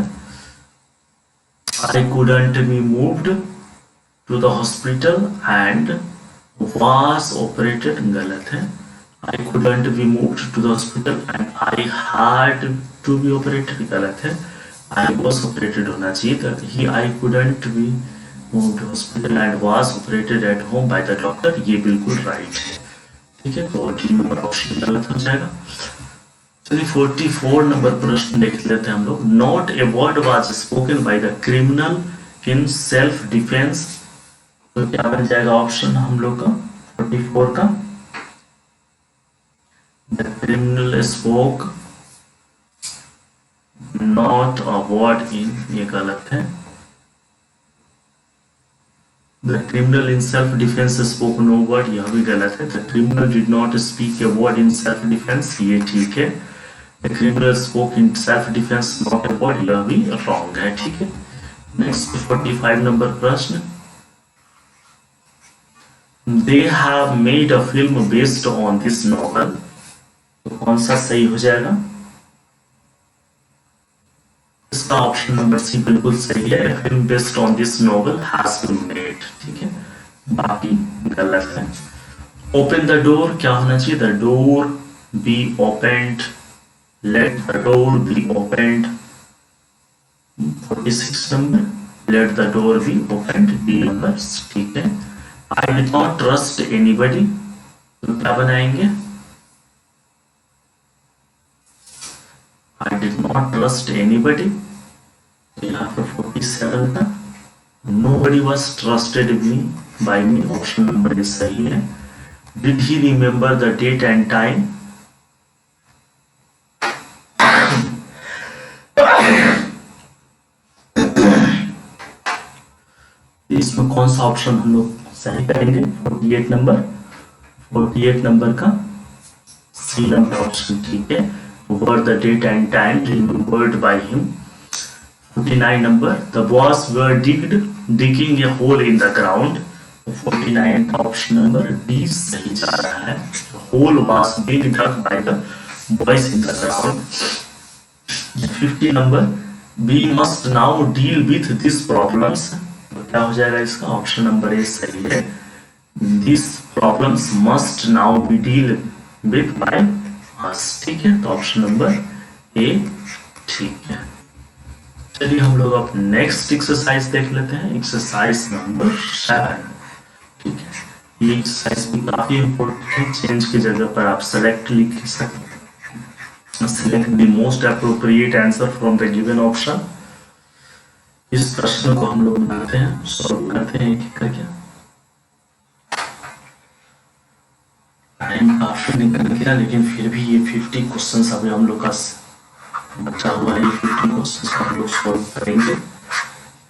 I couldn't be moved to the hospital and was operated, गलत है, I couldn't be moved to the hospital and I had to be operated, गलत है, I was operated होना चाहिए, तो ही I couldn't be moved to hospital and was operated at home by the doctor, ये बिल्कुल राइट है। ठीक है, तो डी नंबर ऑप्शन गलत हो जाएगा। चलिए 44 नंबर प्रश्न देख लेते हैं हम लोग, not a word was spoken by the criminal in self defence, तो क्या बन जाएगा ऑप्शन हम लोग का 44 का, the criminal spoke not a word in, ये गलत है, The criminal in self-defense spoke no word, यह भी गलत है। The criminal did not speak a word in self-defense, ये ठीक है। The criminal spoke in self-defense not a word, यह भी wrong है। ठीक है, नेक्स्ट 45 नंबर प्रश्न, They have made a film based on this novel, तो कौन सा सही हो जाएगा, इसका ऑप्शन नंबर सी बिल्कुल सही है, film based on this novel has been made. ठीक है, बाकी गलत है। ओपन द डोर क्या होना चाहिए, the door be opened, let the door be opened, 46 number, let the door be opened, B number, ठीक है। I did not trust anybody, तो क्या बनाएंगे, I did not trust anybody, यहाँ पर 47 था, nobody was trusted by me, option number सही है। Did he remember the date and time, इसमें कौन सा ऑप्शन हम लोग सही करेंगे, 48 नंबर का सी नंबर ऑप्शन, ठीक है, were the date and time remembered by him। 49 number, the boys were digging a hole in the ground, 49 का ऑप्शन नंबर डी सही जा रहा है, hole was being dug by the boys in the ground। 50 number, we must now deal with these problems, तो क्या हो जाएगा इसका ऑप्शन नंबर ए सही है, these problems must now be dealt with by us। ठीक है, तो ऑप्शन नंबर ए ठीक है। चलिए हम लोग अब नेक्स्ट एक्सरसाइज देख लेते हैं, एक्सरसाइज नंबर 7। ठीक है, ये एक्सरसाइज भी काफी इंपॉर्टेंट है, चेंज की जगह पर आप सेलेक्ट लिख सकते, select the most appropriate answer from the given option. इस प्रश्न को हम लोग बनाते हैं, सॉल्व करते हैं एक करके, टाइम काफी निकल गया, लेकिन फिर भी ये 50 क्वेश्चंस अभी हम लोग का बचा हुआ है, 50 क्वेश्चंस हम लोग सॉल्व करेंगे,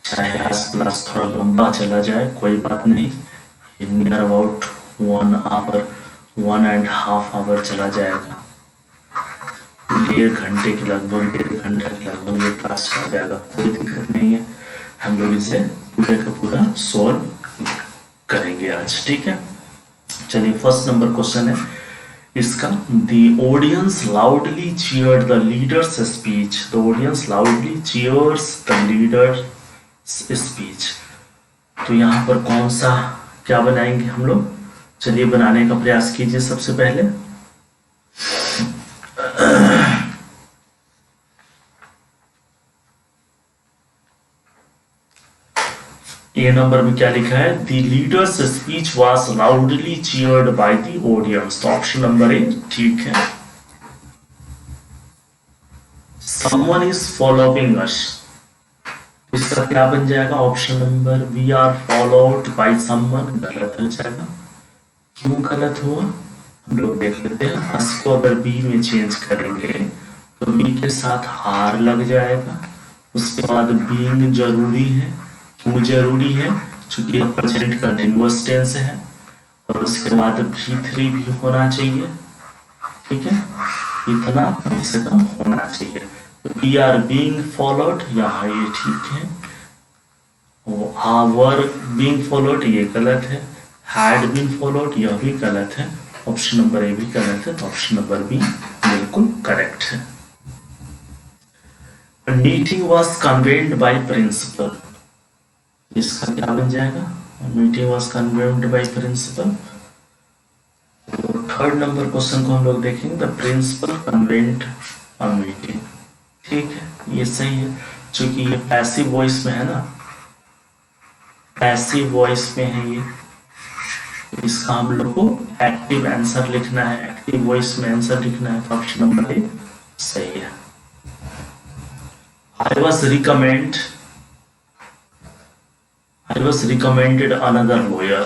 चाहे आज क्लास थोड़ा लंबा चला जाए कोई बात नहीं, नियर अबाउट 1 आवर 1.5 आवर चला जाएगा, 1.5 घंटे के लगभग 1.5 घंटे के लगभग ये क्लास चला जाएगा, कोई दिक्कत नहीं है, हम लोग इसे पूरे का पूरा सॉल्व करेंगे आज। ठीक है, चलिए फर्स्ट नंबर क्वेश्चन है, इसका the audience loudly cheered the leader's speech. The audience loudly cheers the leader's speech. तो यहाँ पर कौन सा क्या बनाएंगे हम लोग? चलिए बनाने का प्रयास कीजिए सबसे पहले। ए नंबर में क्या लिखा है? The leaders speech was loudly cheered by the audience. तो ऑप्शन नंबर ए ठीक है। समवन इज फॉलोइंग अस, इसका क्या बन जाएगा? Option number we are followed by someone गलत हो जाएगा। क्यों गलत हुआ हम लोग देख लेते हैं। अस को अगर बी में चेंज करेंगे तो बी के साथ आर लग जाएगा। उसके बाद बीइंग जरूरी है। क्यों जरूरी है? चूंकि प्रेजेंट कंटिन्यूअस टेंस है। और उसके बाद V3 भी होना चाहिए, ठीक है, इतना कम से कम होना चाहिए। तो वी आर बीइंग फॉलोड, यहाँ ये ठीक है। वो आवर बीइंग फॉलोड ये गलत है। हैड बीन फॉलोड यह भी गलत है। ऑप्शन नंबर ए भी गलत है। तो ऑप्शन नंबर बी बिल्कुल करेक्ट है। Meeting was convened by principal, इसका क्या बन जाएगा? Meeting was convened by principal. तो थर्ड नंबर क्वेश्चन को हम लोग देखेंगे। The principal convened a meeting, ठीक है, ये सही है। चूंकि ये पैसिव वॉइस में है ना, पैसिव वॉइस में है ये, तो इसका हम लोग को एक्टिव आंसर लिखना है। एक्टिव वॉइस में आंसर लिखना है। तो ऑप्शन नंबर ए सही है। I was recommended another lawyer।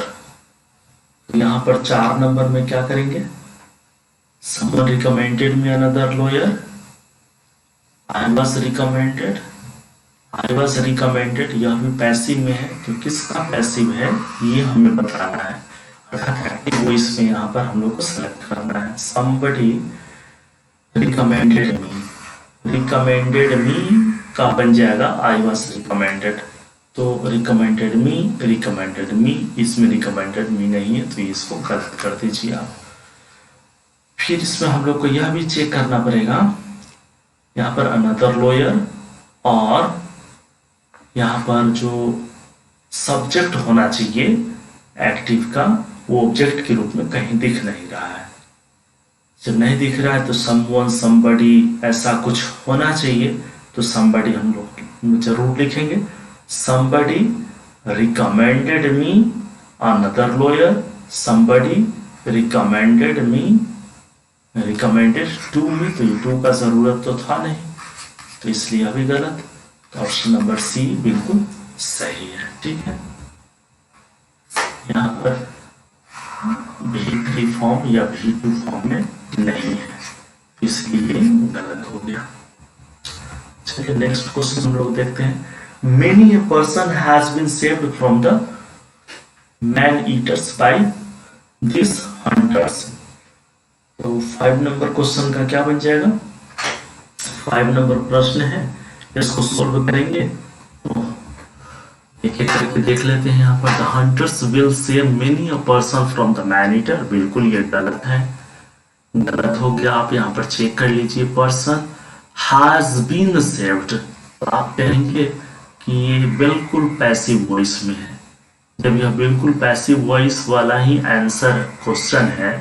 तो यहाँ पर 4 नंबर में क्या करेंगे? Someone recommended me another lawyer। I was recommended यह भी पैसिव में है। तो किसका पैसिव है ये हमें बताना है। अर्थात एक्टिव वॉइस में यहाँ पर हम लोग को सेलेक्ट करना है। Somebody recommended me का बन जाएगा I was recommended। तो recommended me, इसमें recommended me नहीं है, तो इसको गलत कर दीजिए आप। फिर इसमें हम लोग को यह भी चेक करना पड़ेगा, यहाँ पर another lawyer और यहाँ पर जो सब्जेक्ट होना चाहिए एक्टिव का, वो ऑब्जेक्ट के रूप में कहीं दिख नहीं रहा है। जब नहीं दिख रहा है तो someone, somebody ऐसा कुछ होना चाहिए। तो somebody हम लोग जरूर लिखेंगे। somebody recommended me another lawyer, somebody recommended to me, तो ये टू का जरूरत तो था नहीं, तो इसलिए अभी गलत। तो ऑप्शन नंबर सी बिल्कुल सही है, ठीक है। यहाँ पर V3 फॉर्म या V2 फॉर्म में नहीं है, इसलिए गलत हो गया। चलिए नेक्स्ट क्वेश्चन हम लोग देखते हैं। Many a person has been saved from the man eaters by this hunters. तो 5 नंबर क्वेश्चन का क्या बन जाएगा? 5 नंबर प्रश्न है, इसको सोल्व करेंगे। तो एक एक करके देख लेते हैं। यहाँ पर the hunters will save many a person from the man eater, बिल्कुल ये गलत है, गलत हो गया। आप यहाँ पर चेक कर लीजिए। पर्सन हैज बीन सेव्ड, तो आप कहेंगे कि ये बिल्कुल पैसिव वॉइस में है। जब यह बिल्कुल पैसिव वॉइस वाला ही आंसर क्वेश्चन है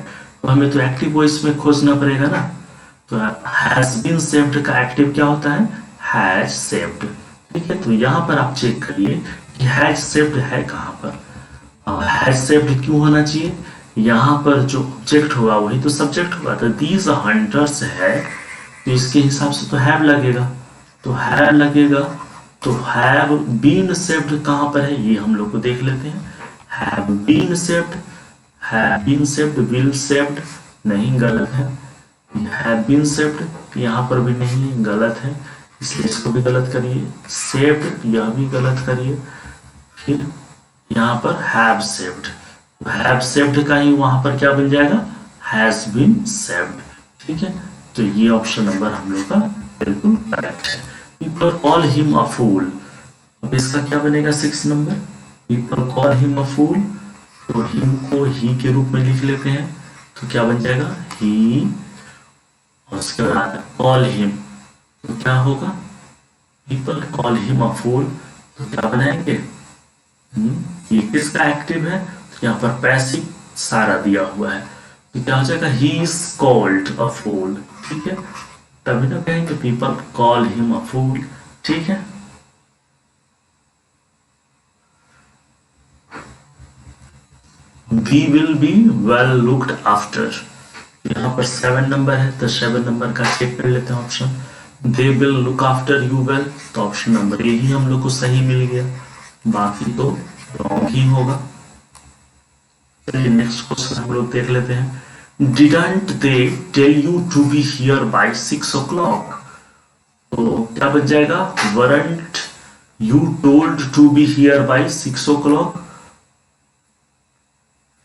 तो हमें तो एक्टिव वॉइस में खोजना पड़ेगा ना। तो हैज बीन सेव्ड का एक्टिव क्या होता है? हैज सेव्ड, ठीक है। तो यहाँ पर आप चेक करिए कि हैज सेव्ड है कहाँ पर। हैज सेव्ड क्यों होना चाहिए? यहाँ पर जो ऑब्जेक्ट होगा वही तो सब्जेक्ट होगा। तो दीज हंटर्स है, तो इसके हिसाब से तो हैव लगेगा, तो हैव लगेगा। तो हैव बीन सेव्ड कहाँ पर है ये हम लोग को देख लेते हैं। Have been saved, will saved नहीं, गलत है। हैव बीन सेव्ड यहाँ पर भी नहीं, गलत है, इसलिए इसको भी गलत करिए। सेव्ड यह भी गलत करिए। फिर यहाँ पर हैव सेव्ड, हैव सेव्ड का ही वहां पर क्या बन जाएगा? हैज बीन सेव्ड, ठीक है। तो ये ऑप्शन नंबर हम लोग का बिल्कुल करेक्ट है। People call him a fool, अब इसका क्या बनेगा? 6 number. People call him a fool, तो हिम को ही के रूप में लिख लेते हैं, तो क्या बन जाएगा? ही, और उसके बाद कॉल हिम, तो क्या होगा, people call him a fool, तो क्या बनाएंगे, ये किसका एक्टिव है, तो यहाँ पर पैसिव सारा दिया हुआ है, तो क्या हो जाएगा, he is called a fool, ठीक है, तभी ना कहेंगे people call him a fool, ठीक है। We will be well looked after, यहाँ पर 7 नंबर है, तो 7 नंबर का चेक कर लेते हैं option, they will look after you well, तो ऑप्शन नंबर ए ही हम लोग को सही मिल गया, बाकी तो रॉन्ग ही होगा। चलिए नेक्स्ट क्वेश्चन हम लोग देख लेते हैं, didn't they tell you to be here by 6 o'clock, तो क्या बन जाएगा, weren't you told to be here by 6 o'clock,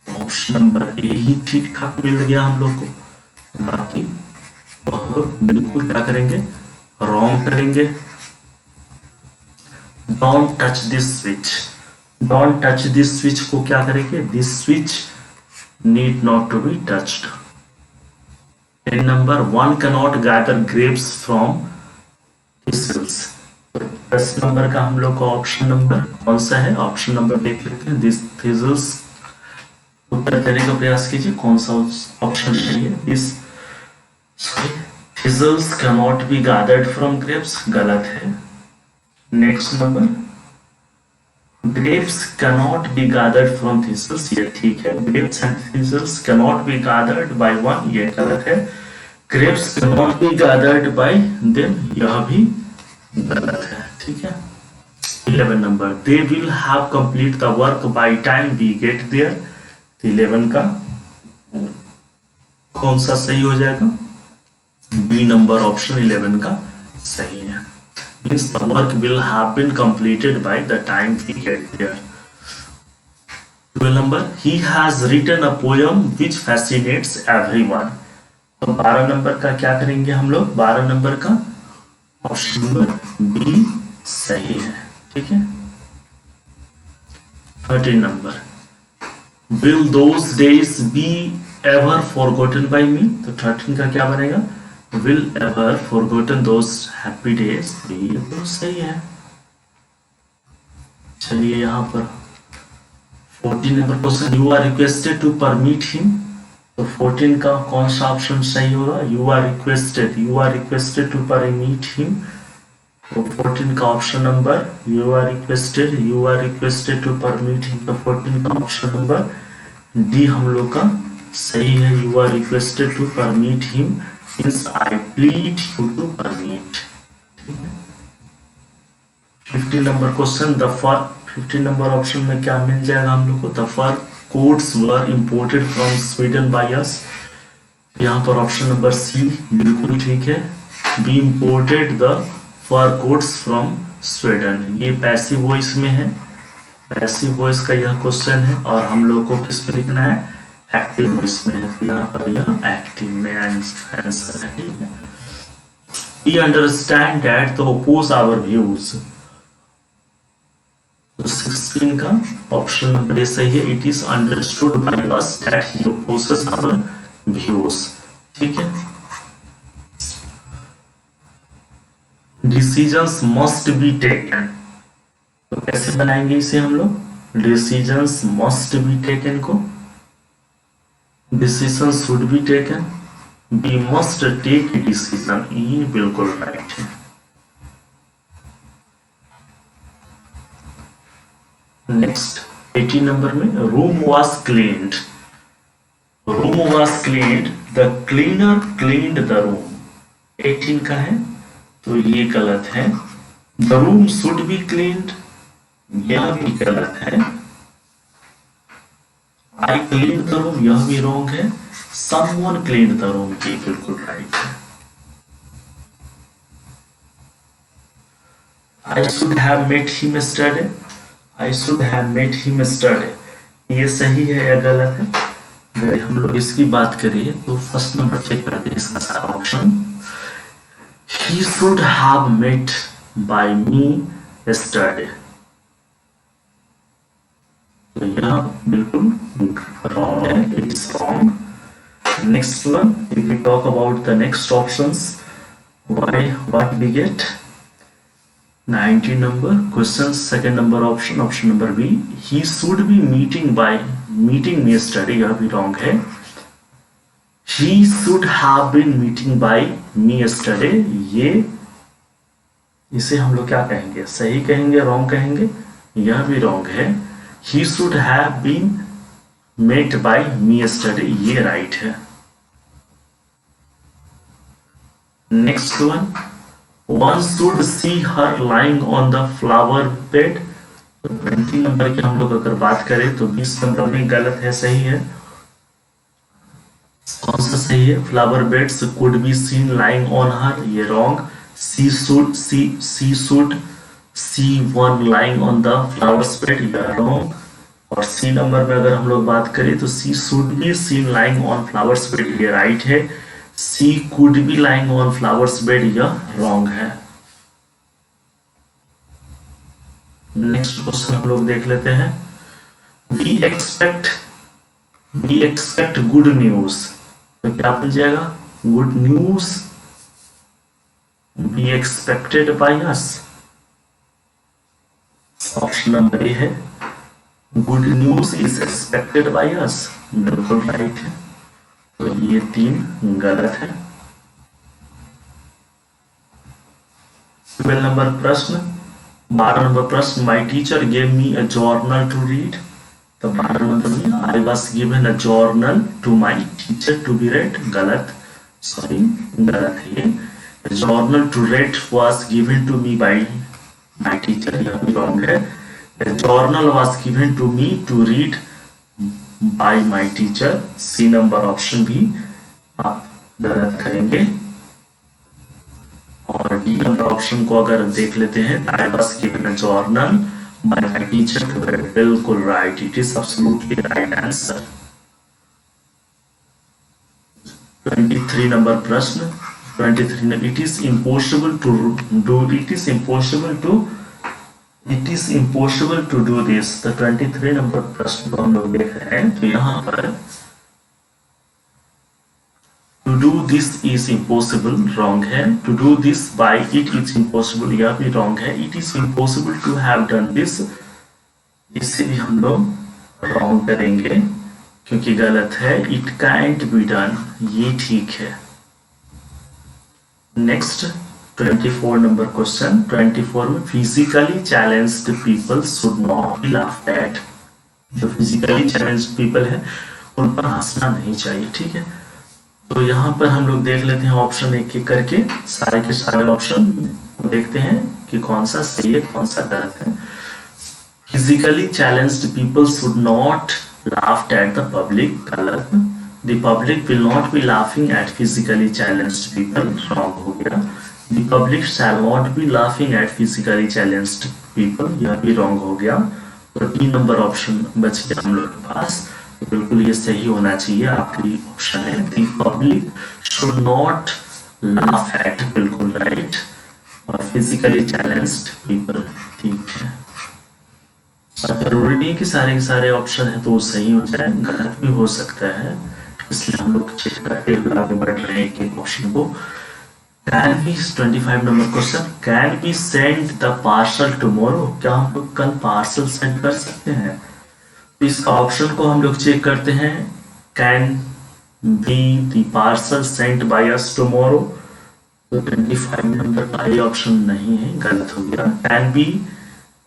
option number A ही ठीक ठाक मिल गया हम लोग को, बाकी बिल्कुल क्या करेंगे, रॉन्ग करेंगे। Don't touch this switch, don't touch this switch को क्या करेंगे, this switch need not to be touched. 10 number, one cannot gather grapes from thistles, 10 number का हम लोग का ऑप्शन नंबर कौन सा है, ऑप्शन नंबर देख लेते हैं, दिस थीसल्स, उत्तर देने का प्रयास कीजिए कौन सा ऑप्शन सही है, this thistles cannot be gathered from grapes, गलत है। Next number, grapes cannot be gathered from thistles, ये ठीक है, grapes and thistles cannot be gathered by one, ये गलत है। grapes cannot be gathered by them, यह भी गलत है, ठीक है। 11 number, they will have complete the work by time we get there, 11 का कौन सा सही हो जाएगा, बी नंबर ऑप्शन 11 का सही है, means the work will have been completed by the time we get there. 12 number, he has written a poem which fascinates everyone, तो 12 नंबर का क्या करेंगे हम लोग, 12 नंबर का ऑप्शन नंबर बी सही है, ठीक है। 13 number, will those days be ever forgotten by me, तो 13 का क्या बनेगा, will ever forgotten those happy days, ये तो सही है। चलिए यहाँ पर 14 number question, you are requested to permit him, तो 14 का कौन सा ऑप्शन सही होगा, you are requested to permit him, तो 14 का option number, you are requested to permit him, तो 14 का ऑप्शन नंबर डी हम लोग का सही है, you are requested to permit him means I plead you to permit, 15 number question, the fur 15 number option में क्या मिल जाएगा हम लोग को, the fur coats were imported from Sweden by us, यहाँ पर ऑप्शन नंबर सी बिल्कुल ठीक है, be imported the fur coats from Sweden, ये पैसिव वॉइस में है, पैसिव वॉइस का यह क्वेश्चन है, और हम लोग को किस पे लिखना है, एक्टिव वॉइस में, यहाँ पर यह एक्टिव में आंसर है, ठीक है। We understand that to oppose our views, तो 16 का ऑप्शन नंबर ए सही है, it is understood by us that he opposes our views, ठीक है। Decisions must be taken, तो कैसे बनाएंगे इसे हम लोग, Decisions must be taken को decision should be taken, we must take decision, ये बिल्कुल राइट है। नेक्स्ट 18 नंबर में, room was cleaned, the cleaner cleaned the room, 18 का है, तो ये गलत है। The room should be cleaned, यह भी गलत है। I cleaned the room, यह भी रॉन्ग है। Someone cleaned the room, ये बिल्कुल राइट है। I should have met him yesterday, ये सही है या गलत है। अगर हम लोग इसकी बात करें तो फर्स्ट नंबर चेक करते हैं इसका सारा option, he should have met by me yesterday, तो यह बिल्कुल रॉन्ग है, it is wrong. Next one, if we talk about the next options, what we get? 19 number question, second number option number B, he should be meeting me yesterday, यह भी wrong है. He should have been meeting by me yesterday, ये इसे हम लोग क्या कहेंगे, सही कहेंगे, wrong कहेंगे? यह भी wrong है. He should have been met by me yesterday, ये right है. Next one should see her lying on the flower bed. 20 number की हम लोग अगर बात करें तो 20 नंबर में गलत है, सही है. कौन सा सही है? Flower beds could be seen lying on her, ये wrong. She should see one lying on the flower bed, ये wrong. और सी नंबर में अगर हम लोग बात करें तो she should be seen lying on flowers bed, ये right है. She could be lying on flowers bed, यह wrong है. नेक्स्ट क्वेश्चन हम लोग देख लेते हैं. We expect good news, तो क्या बन जाएगा? Good news be expected by us. Option number ए है. Good news is expected by us, बिल्कुल राइट है. तो ये 3 गलत है. 12 नंबर प्रश्न, 12 नंबर प्रश्न, my teacher gave me a journal to read. तो 12 नंबर में I was given a journal to my teacher to be read, गलत, सॉरी गलत है ये. Journal to read was given to me by my teacher, यह भी wrong है. Journal was given to me to read by my teacher, C number option भी आप गलत करेंगे. और डी नंबर ऑप्शन को अगर देख लेते हैं, I was given a journal by my teacher to read, बिल्कुल right, it is absolutely right answer. 23 number प्रश्न, 23 में it is impossible to do this. तो 23 नंबर प्रश्न को हम लोग देख रहे हैं. तो यहाँ पर to do this is impossible wrong है. To do this by it is impossible, यह भी रॉन्ग है. It is impossible to have done this, इसे भी हम लोग रॉन्ग करेंगे क्योंकि गलत है. इट कांट बी डन, ये ठीक है. नेक्स्ट 24 नंबर क्वेश्चन, 24 में physically challenged people should not B laughed eight. जो फिजिकली चैलेंज्ड पीपल है उन पर हंसना नहीं चाहिए, ठीक है. तो यहाँ पर हम लोग देख लेते हैं ऑप्शन एक एक करके, सारे के सारे ऑप्शन देखते हैं कि कौन सा सही है कौन सा गलत है. Physically challenged people should not laughed at the public, गलत. The public will not be laughing at physically challenged people, wrong हो गया. The public shall not be laughing at physically challenged people, यह भी wrong हो गया. तो 3 number option बच गया हम लोग के पास, तो बिल्कुल ये सही होना चाहिए. आखिरी ऑप्शन है the public should not laugh at, बिल्कुल राइट. और physically challenged people, ठीक है. जरूरी नहीं कि सारे के सारे ऑप्शन है तो सही हो जाए, गलत भी हो सकता है, इसलिए हम लोग चेक करके आगे बढ़ रहे हैं एक ऑप्शन को. Can we 25 number question, can be send the parcel tomorrow, क्या हम लोग कल पार्सल सेंड कर सकते हैं? तो इस ऑप्शन को हम लोग चेक करते हैं. Can be the parcel send by us tomorrow, तो 25 नंबर का ये ऑप्शन नहीं है, गलत हो गया. Can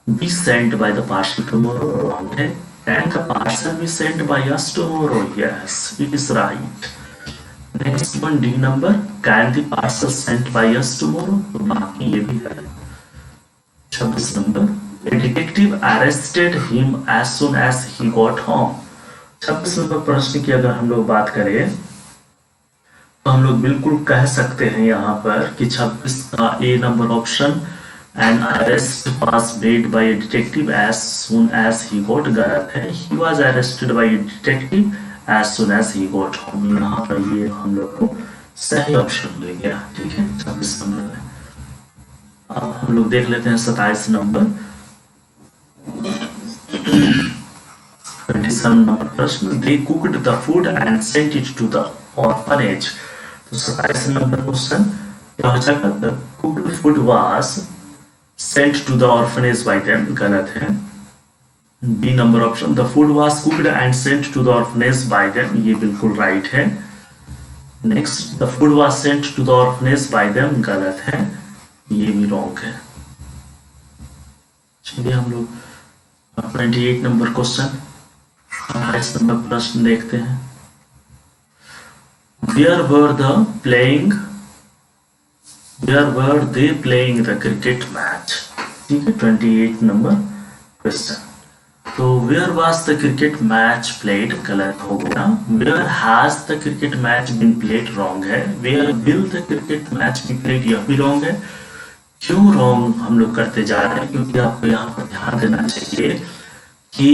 be send by the parcel tomorrow, wrong है. Can the parcel be send by us tomorrow, yes it is right. Next one D number, can the parcel sent by us tomorrow, तो बाकी ये भी है. 26 number, a detective arrested him as soon as he got home. 26 number प्रश्न की अगर हम लोग बात करें तो हम लोग बिल्कुल कह सकते हैं यहाँ पर कि 26 का A number option, an arrest was made by a detective as soon as he got, गलत है. He was arrested by a detective as soon as he got home, यहाँ पर ये हम लोग को सही ऑप्शन मिल गया, ठीक है. 26 नंबर में अब हम लोग देख लेते हैं 27 नंबर. 27 नंबर प्रश्न, they cooked the food and sent it to the orphanage. तो 27 नंबर क्वेश्चन क्या हो जाएगा, the cooked food was sent to the orphanage by them, गलत है। B number option, the food was cooked and sent to the orphanage by them, ये बिल्कुल right है। Next, the food was sent to the orphanage by them, गलत है, ये भी wrong है। चलिए हम लोग 28 नंबर क्वेश्चन, 28 नंबर प्रश्न देखते हैं। Where were they playing the cricket match? ठीक है, 28 नंबर क्वेश्चन। तो where was the cricket match played, गलत हो गया। Where has the cricket match been played, wrong है। Where will the cricket match be played, यह भी wrong है। क्यों रॉन्ग हम लोग करते जा रहे हैं, क्योंकि आपको यहाँ पर ध्यान देना चाहिए कि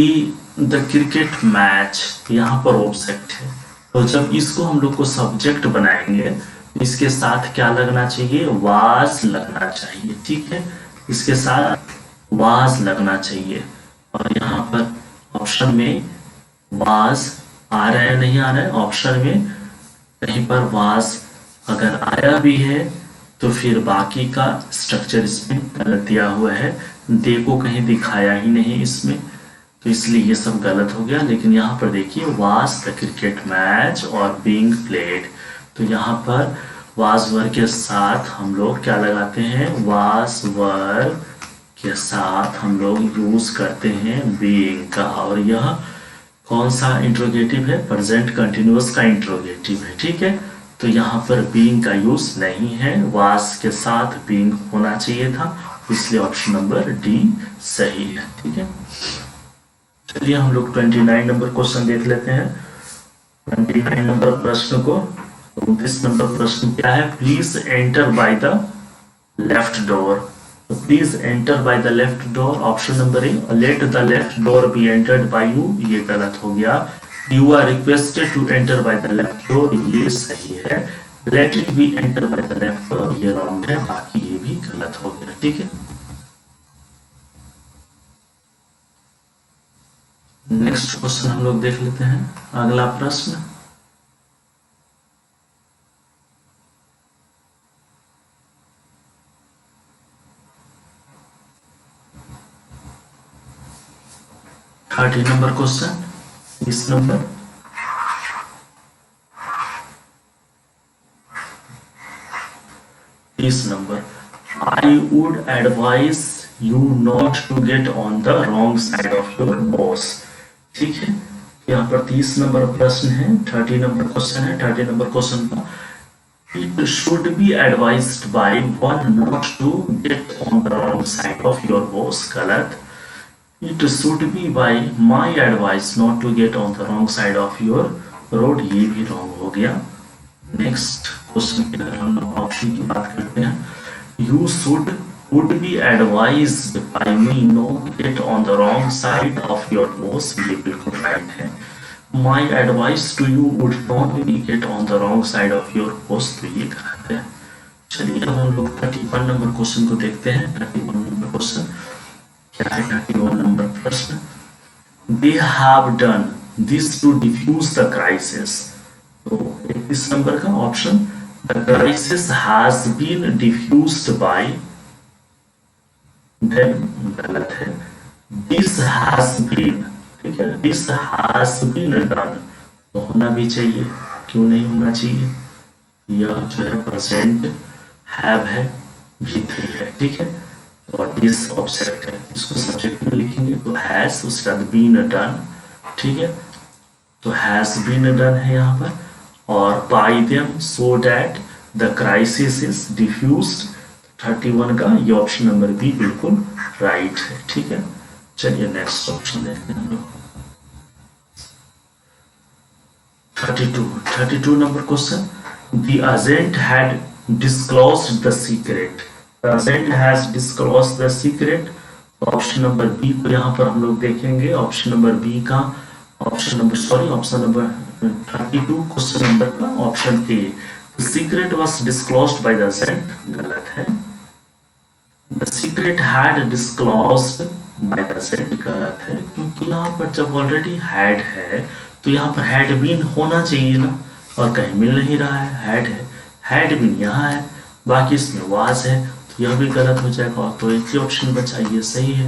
द क्रिकेट मैच यहाँ पर ऑब्जेक्ट है, तो जब इसको हम लोग को सब्जेक्ट बनाएंगे तो इसके साथ क्या लगना चाहिए, वाज लगना चाहिए। ठीक है, इसके साथ वाज लगना चाहिए। और यहाँ पर ऑप्शन में वाज आ रहा है नहीं आ रहा है, ऑप्शन में कहीं पर वाज अगर आया भी है तो फिर बाकी का स्ट्रक्चर इसमें गलत दिया हुआ है, दे को कहीं दिखाया ही नहीं इसमें, तो इसलिए ये सब गलत हो गया। लेकिन यहाँ पर देखिए वाज द क्रिकेट मैच और बीइंग प्लेड, तो यहाँ पर वाज वर के साथ हम लोग क्या लगाते हैं, वाज वर के साथ हम लोग यूज करते हैं बीइंग का, और यह कौन सा इंट्रोगेटिव है, प्रेजेंट कंटिन्यूअस का इंट्रोगेटिव है। ठीक है, तो यहाँ पर बीइंग का यूज नहीं है, वाज के साथ बीइंग होना चाहिए था, इसलिए ऑप्शन नंबर डी सही है। ठीक है, चलिए हम लोग 29 नंबर क्वेश्चन देख लेते हैं। 29 नंबर प्रश्न को, 29 नंबर प्रश्न क्या है, please enter by the left door. तो please enter by the left door, option number A, let the left door be entered by you, ये गलत हो गया। You are requested to enter by the left door, ये सही है। Let it be enter by the left door, ये wrong है, बाकी ये भी गलत हो गया। ठीक है, नेक्स्ट क्वेश्चन हम लोग देख लेते हैं। अगला प्रश्न, thirty number question, 30 number, I would advise you not to get on the wrong side of your boss. ठीक है, यहाँ पर 30 नंबर प्रश्न है, 30 नंबर क्वेश्चन है। 30 नंबर क्वेश्चन का, it should be advised by one not to get on the wrong side of your boss, गलत। It should be by my advice not to get on the wrong side of your road, ये भी wrong हो गया। Next question की अगर हम लोग option की बात करते हैं, you should would be advised by me not get on the wrong side of your boss, ये बिल्कुल राइट है। My advice to you would not be get on the wrong side of your boss, तो ये गलत है। चलिए अब हम लोग 31 नंबर क्वेश्चन को देखते हैं। 31 नंबर क्वेश्चन क्या है, 31 नंबर प्रश्न, they have done this to diffuse the crisis। तो 31 नंबर का option, the crisis has been diffused by, गलत है। This has been, ठीक है, this has been done, तो होना भी चाहिए, क्यों नहीं होना चाहिए, यह जो है प्रेजेंट हैव है, भी3 है। ठीक है, और दिस ऑब्जेक्ट है, इसको सब्जेक्ट में लिखेंगे तो हैज, उसके बाद बीन डन। ठीक है, तो हैज बीन डन है यहाँ पर, और bye them so that the crisis is diffused, 31 का ये ऑप्शन नंबर बी बिल्कुल राइट है। ठीक है, चलिए नेक्स्ट ऑप्शन देखते हैं हम लोग। 32 number question, the agent had disclosed the secret. The agent has disclosed the secret, option number B को यहाँ पर हम लोग देखेंगे। ऑप्शन नंबर बी का, ऑप्शन नंबर 32 क्वेश्चन नंबर का option A, the secret was disclosed by the agent, गलत है। the secret had disclosed by the agent, गलत है, क्योंकि यहाँ पर जब ऑलरेडी had है तो यहाँ पर had been होना चाहिए ना, और कहीं मिल नहीं रहा है, हैड भी यहाँ है, बाकी इसमें वाज है, तो यह भी गलत हो जाएगा। और तो एक ही ऑप्शन बचा, ये सही है।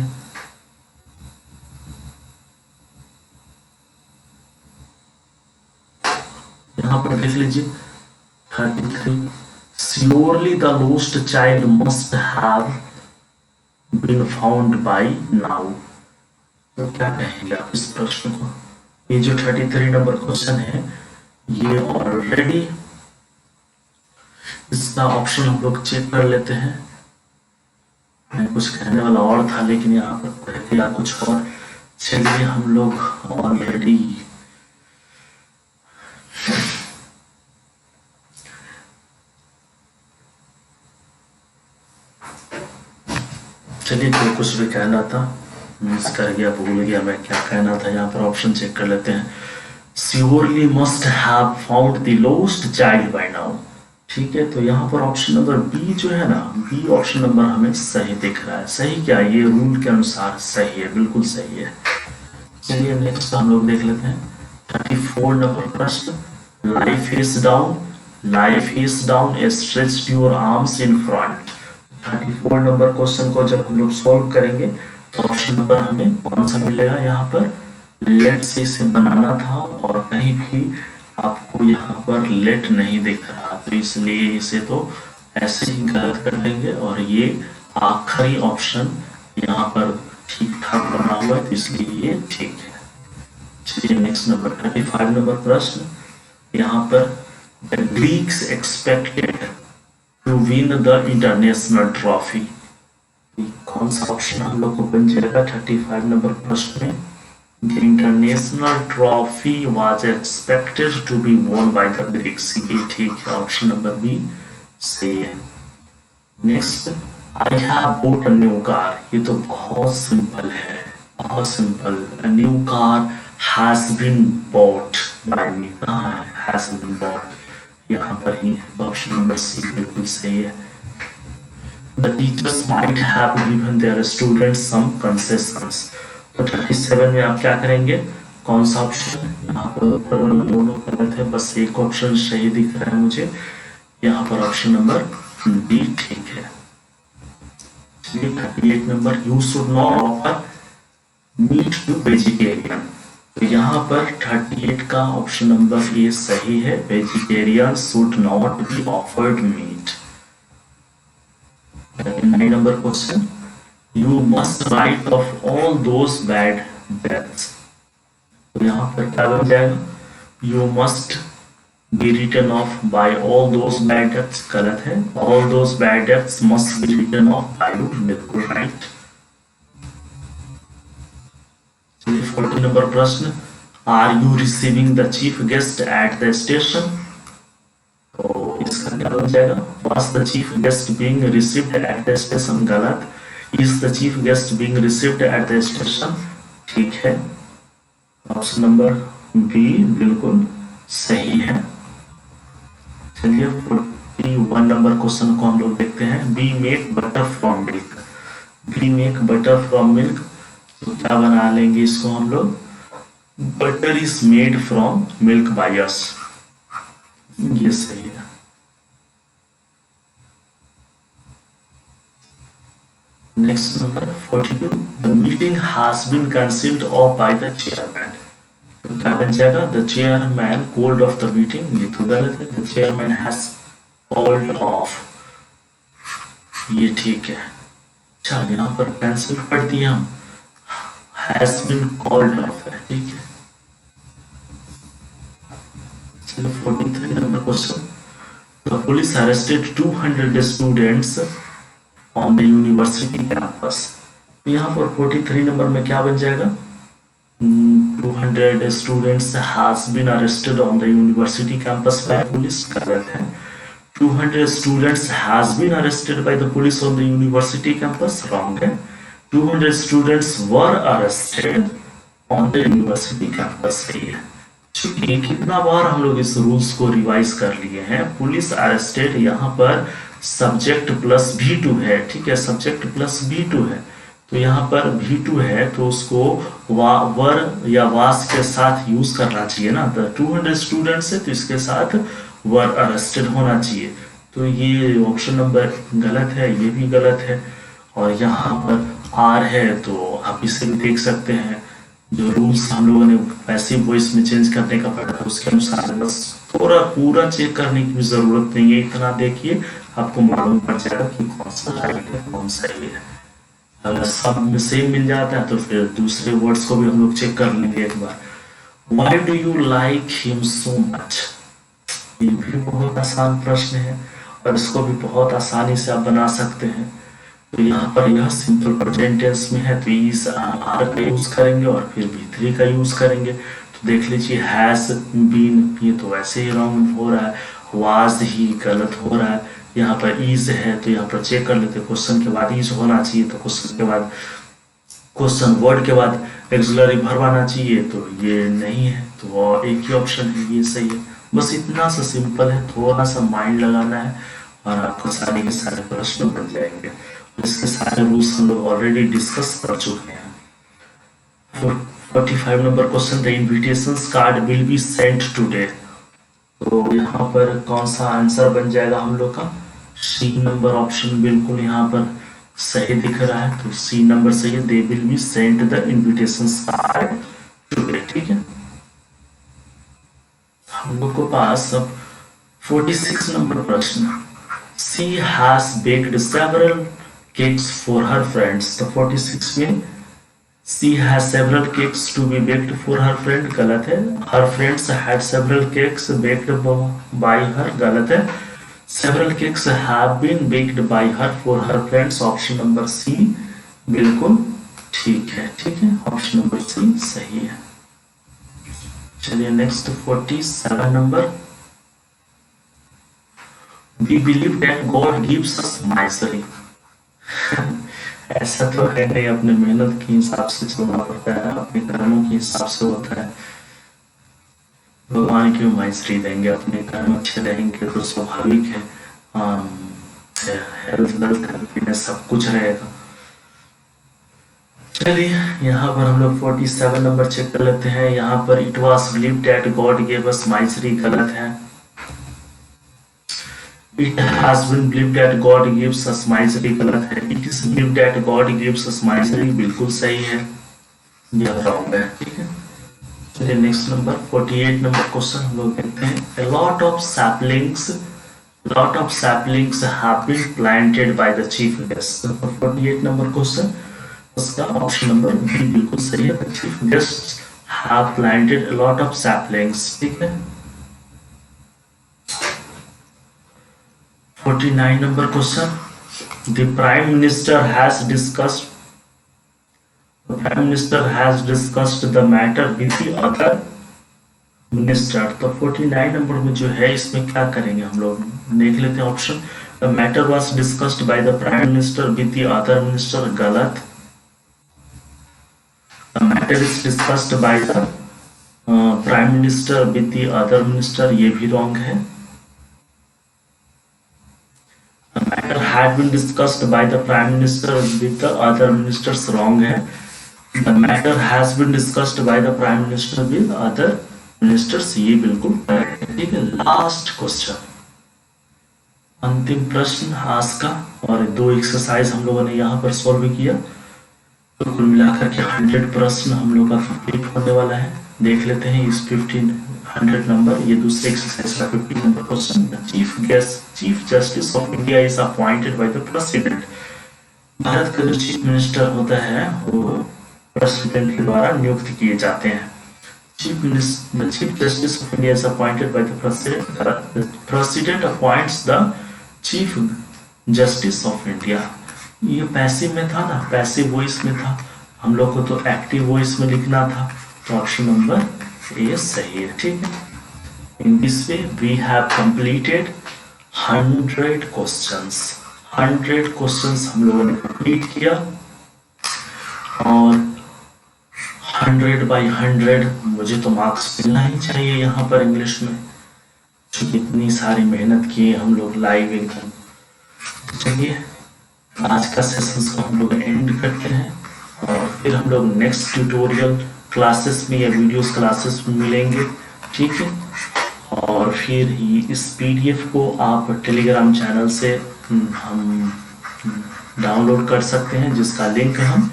यहाँ पर देख लीजिए 33, surely the lost child must have been found by now. तो क्या कहेंगे आप इस प्रश्न को? ये जो 33 नंबर क्वेश्चन है, ये ऑलरेडी इसका ऑप्शन हम लोग चेक कर लेते हैं। मैं कुछ कहने वाला और था, लेकिन यहाँ पर कह दिया कुछ और। चलिए हम लोग ऑलरेडी चलिए, जो कुछ भी कहना था मिस कर गया, भूल गया मैं क्या कहना था। यहाँ पर ऑप्शन चेक कर लेते हैं। Surely must have found the lost child by now. ठीक है, तो यहाँ पर ऑप्शन नंबर बी जो है ना, बी ऑप्शन नंबर हमें सही दिख रहा है। सही क्या, ये रूल के अनुसार सही है, बिल्कुल सही है। चलिए नेक्स्ट हम लोग देख लेते हैं 34 नंबर प्रश्न। Life is down, life is down, stretch your arms in front. 34 number question को जब हम लोग सॉल्व करेंगे तो ऑप्शन नंबर हमें कौन सा मिलेगा? यहाँ पर लेट से इसे बनाना था, और कहीं भी आपको यहाँ पर लेट नहीं दिख रहा, तो इसलिए इसे तो ऐसे ही गलत कर देंगे। और ये आखिरी ऑप्शन यहाँ पर ठीक ठाक बना हुआ है, तो इसलिए ये ठीक है। चलिए नेक्स्ट नंबर 35 नंबर प्रश्न। यहाँ पर the Greeks expected to win the international trophy. कौन सा ऑप्शन हम लोग को बन जाएगा 35 नंबर प्रश्न में? The international trophy was expected to be won by the Greeks। ये ठीक है, ऑप्शन नंबर बी सही है। Next, I have bought a new car। ये तो बहुत सिंपल है, बहुत simple. A new car has been bought by me। कहाँ है has been bought? यहाँ पर ही ऑप्शन नंबर सी बिल्कुल सही है। The teachers might have given their students some concessions। तो 37 में आप क्या करेंगे? कौन सा ऑप्शन? यहाँ पर दोनों गलत है, बस एक ऑप्शन सही दिख रहा है मुझे। यहाँ पर ऑप्शन नंबर बी ठीक है। 38 number, you should not offer meat to vegetarian. तो यहाँ पर 38 का ऑप्शन नंबर ए सही है। Vegetarian should not be offered meat. 39 number question, you must write off all those bad debts. तो यहाँ पर क्या बन जाएगा? You must be written off by all those bad debts. गलत है, all those bad debts must be written off by you, बिल्कुल right. 40 number प्रश्न, are you receiving the chief guest at the station. तो इसका क्या बन जाएगा? Was the chief guest being received at the station? गलत। Is the chief guest being received at the station? ठीक है, ऑप्शन नंबर बी बिल्कुल सही है। चलिए 41 नंबर क्वेश्चन को हम लोग देखते हैं। We make butter from milk। We make butter from milk। तो क्या बना लेंगे इसको हम लोग? Butter is made from milk by us. ये सही है। Next number 42, the meeting has been cancelled off by the chairman. तो क्या बन जाएगा? The chairman called off the meeting. ये तो गलत है, the chairman has called off. ये ठीक है। अच्छा, यहाँ पर कैंसिल कर दिया हम, has been called off है, ठीक है। चलो 43 number question, the police arrested 200 students on the university campus। तो यहाँ पर 43 नंबर में क्या बन जाएगा? 200 students has been arrested on the university campus by police। गलत है, 200 students has been arrested by the police on the university campus। wrong है, 200 students were arrested on the university campus। चूंकि कितना बार हम लोग इस रूल्स को रिवाइज कर लिए हैं। पुलिस अरेस्टेड, यहाँ पर सब्जेक्ट प्लस V2 है, ठीक है, सब्जेक्ट प्लस V2 है, तो यहाँ पर V2 है तो उसको वर या वास के साथ यूज करना चाहिए ना। तो 200 स्टूडेंट्स है तो इसके साथ वर अरेस्टेड होना चाहिए। तो ये ऑप्शन नंबर गलत है, ये भी गलत है। और यहाँ पर आर है तो आप इसे भी देख सकते हैं। जो रूल्स हम लोगों ने पैसिव वॉइस में चेंज करने का पड़ा उसके अनुसार बस थोड़ा पूरा चेक करने की भी जरूरत नहीं है, इतना देखिए आपको मालूम पड़ जाएगा कि कौन सा राइट है कौन सा ये है। अगर सब में सेम मिल जाता है तो फिर दूसरे वर्ड्स को भी हम लोग चेक कर लेंगे एक बार। Why do you like him so much? ये भी बहुत आसान प्रश्न है और इसको भी बहुत आसानी से आप बना सकते हैं। तो यहाँ पर यह सिंपल प्रेजेंट टेंस में है तो इस आर का यूज करेंगे और फिर V3 का यूज करेंगे। तो देख लीजिए हैज बीन, ये तो वैसे ही रॉन्ग हो रहा है। वाज ही गलत हो रहा है। यहाँ पर इज है तो यहाँ पर चेक कर लेते हैं, क्वेश्चन के बाद इज होना चाहिए तो क्वेश्चन के बाद क्वेश्चन वर्ड के बाद एक्सिलरी भरवाना चाहिए, तो ये नहीं है तो एक ही ऑप्शन है, ये सही है। बस इतना सा सिंपल है, थोड़ा सा माइंड लगाना है और आपको सारे के सारे प्रश्न बन जाएंगे। इसके सारे रूल्स हम लोग ऑलरेडी डिस्कस कर चुके हैं। 45 number question, the invitations card will be sent today. तो यहाँ पर कौन सा आंसर बन जाएगा हम लोग का? सी नंबर ऑप्शन बिल्कुल यहाँ पर सही दिख रहा है, तो सी नंबर सही है। They will be sent the invitations card today, ठीक है। हम लोग को पास अब 46 नंबर प्रश्न, she has baked several cakes for her friends. तो 46 में she has several cakes to be baked for her friend, गलत है। Her friends had several cakes baked by her, गलत है। Several cakes have been baked by her for her friends, option number C बिल्कुल ठीक है, ठीक है। Option number सी सही है। चलिए next 47 number, we believe that God gives us misery. ऐसा तो है नहीं, अपने मेहनत के हिसाब से चलना पड़ता है, अपने कर्मों के हिसाब से होता है। भगवान क्यों माइजरी देंगे, अपने कर्म अच्छे रहेंगे तो स्वाभाविक है हेल्थ वेल्थ हैप्पीनेस सब कुछ रहेगा। चलिए यहाँ पर हम लोग 47 नंबर चेक कर लेते हैं। यहाँ पर it was believed that God give us misery, गलत है। It has been believed that God gives us misery, गलत है। It is believed that God gives us misery, बिल्कुल सही है, यह रॉन्ग है, ठीक है। चलिए नेक्स्ट नंबर 48 नंबर क्वेश्चन हम लोग देखते हैं। A lot of saplings have been planted by the chief guest। 48 number question, उसका ऑप्शन नंबर बी बिल्कुल सही है। The chief guests have planted a lot of saplings, ठीक है। 49 number question, the prime minister has discussed the matter with the other minister। तो 49 number में जो है इसमें क्या करेंगे हम लोग देख लेते हैं। Option, the matter was discussed by the prime minister with the other minister, गलत। the matter is discussed by the prime minister with the other minister, ये भी रॉन्ग है। The matter had been discussed by the prime minister with the other ministers, wrong है। The matter has been discussed by the prime minister with other ministers, ये बिल्कुल correct है, ठीक है। Last question, अंतिम प्रश्न आज का, और दो एक्सरसाइज हम लोगों ने यहाँ पर सॉल्व किया। तो कुल मिलाकर के 100 प्रश्न हम लोग का कंप्लीट होने वाला है। देख लेते हैं इस 1500 नंबर, ये दूसरे एक्सरसाइज का 50 number question. Chief justice of India is appointed by the president. Bharat का जो चीफ मिनिस्टर होता है वो प्रेसिडेंट के द्वारा नियुक्त किए जाते हैं। Chief justice of India is appointed by the president. President appoints the chief justice of India. ये पैसिव में था ना, पैसिव वॉइस में था, हम लोग को तो एक्टिव वॉइस में लिखना था, तो ऑप्शन नंबर ए सही है, ठीक है। In this way we have completed 100 questions. 100 questions हम लोगों ने कंप्लीट किया और 100/100 मुझे तो मार्क्स मिलना ही चाहिए यहाँ पर इंग्लिश में, क्योंकि इतनी सारी मेहनत की हम लोग लाइव एकदम। चलिए आज का सेशंस को हम लोग एंड करते हैं और फिर हम लोग नेक्स्ट ट्यूटोरियल क्लासेस में या वीडियोस क्लासेस में मिलेंगे, ठीक है। और फिर इस पीडीएफ को आप टेलीग्राम चैनल से हम डाउनलोड कर सकते हैं, जिसका लिंक हम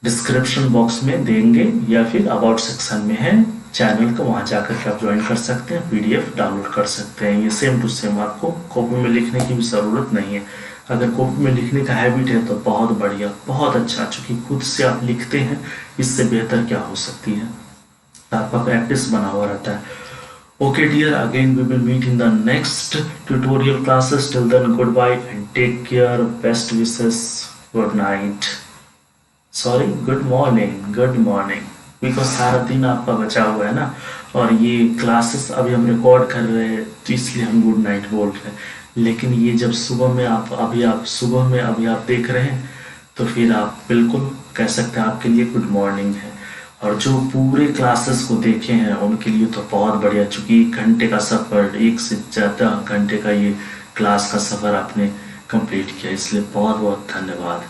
डिस्क्रिप्शन बॉक्स में देंगे या फिर अबाउट सेक्शन में है चैनल को, वहां जाकर के आप ज्वाइन कर सकते हैं, पीडीएफ डाउनलोड कर सकते हैं। ये सेम टू सेम, आपको कॉपी में लिखने की भी ज़रूरत नहीं है। अगर कॉपी में लिखने का हैबिट है तो बहुत बढ़िया, बहुत अच्छा, चूँकि खुद से आप लिखते हैं, इससे बेहतर क्या हो सकती है, आपका प्रैक्टिस बना हुआ रहता है। Okay dear, again we will meet in the next tutorial classes. Till then, goodbye and take care. Best wishes. Good night. Sorry, good morning. Good morning. Because सारा दिन आपका बचा हुआ है ना, और ये क्लासेस अभी हम रिकॉर्ड कर रहे हैं तो इसलिए हम गुड नाइट बोल रहे हैं। लेकिन ये जब सुबह में अभी आप देख रहे हैं तो फिर आप बिल्कुल कह सकते हैं आपके लिए गुड मॉर्निंग है। और जो पूरे क्लासेस को देखे हैं उनके लिए तो बहुत बढ़िया, चूँकि 1 घंटे का सफ़र, 1 से ज़्यादा घंटे का ये क्लास का सफ़र आपने कंप्लीट किया, इसलिए बहुत बहुत धन्यवाद।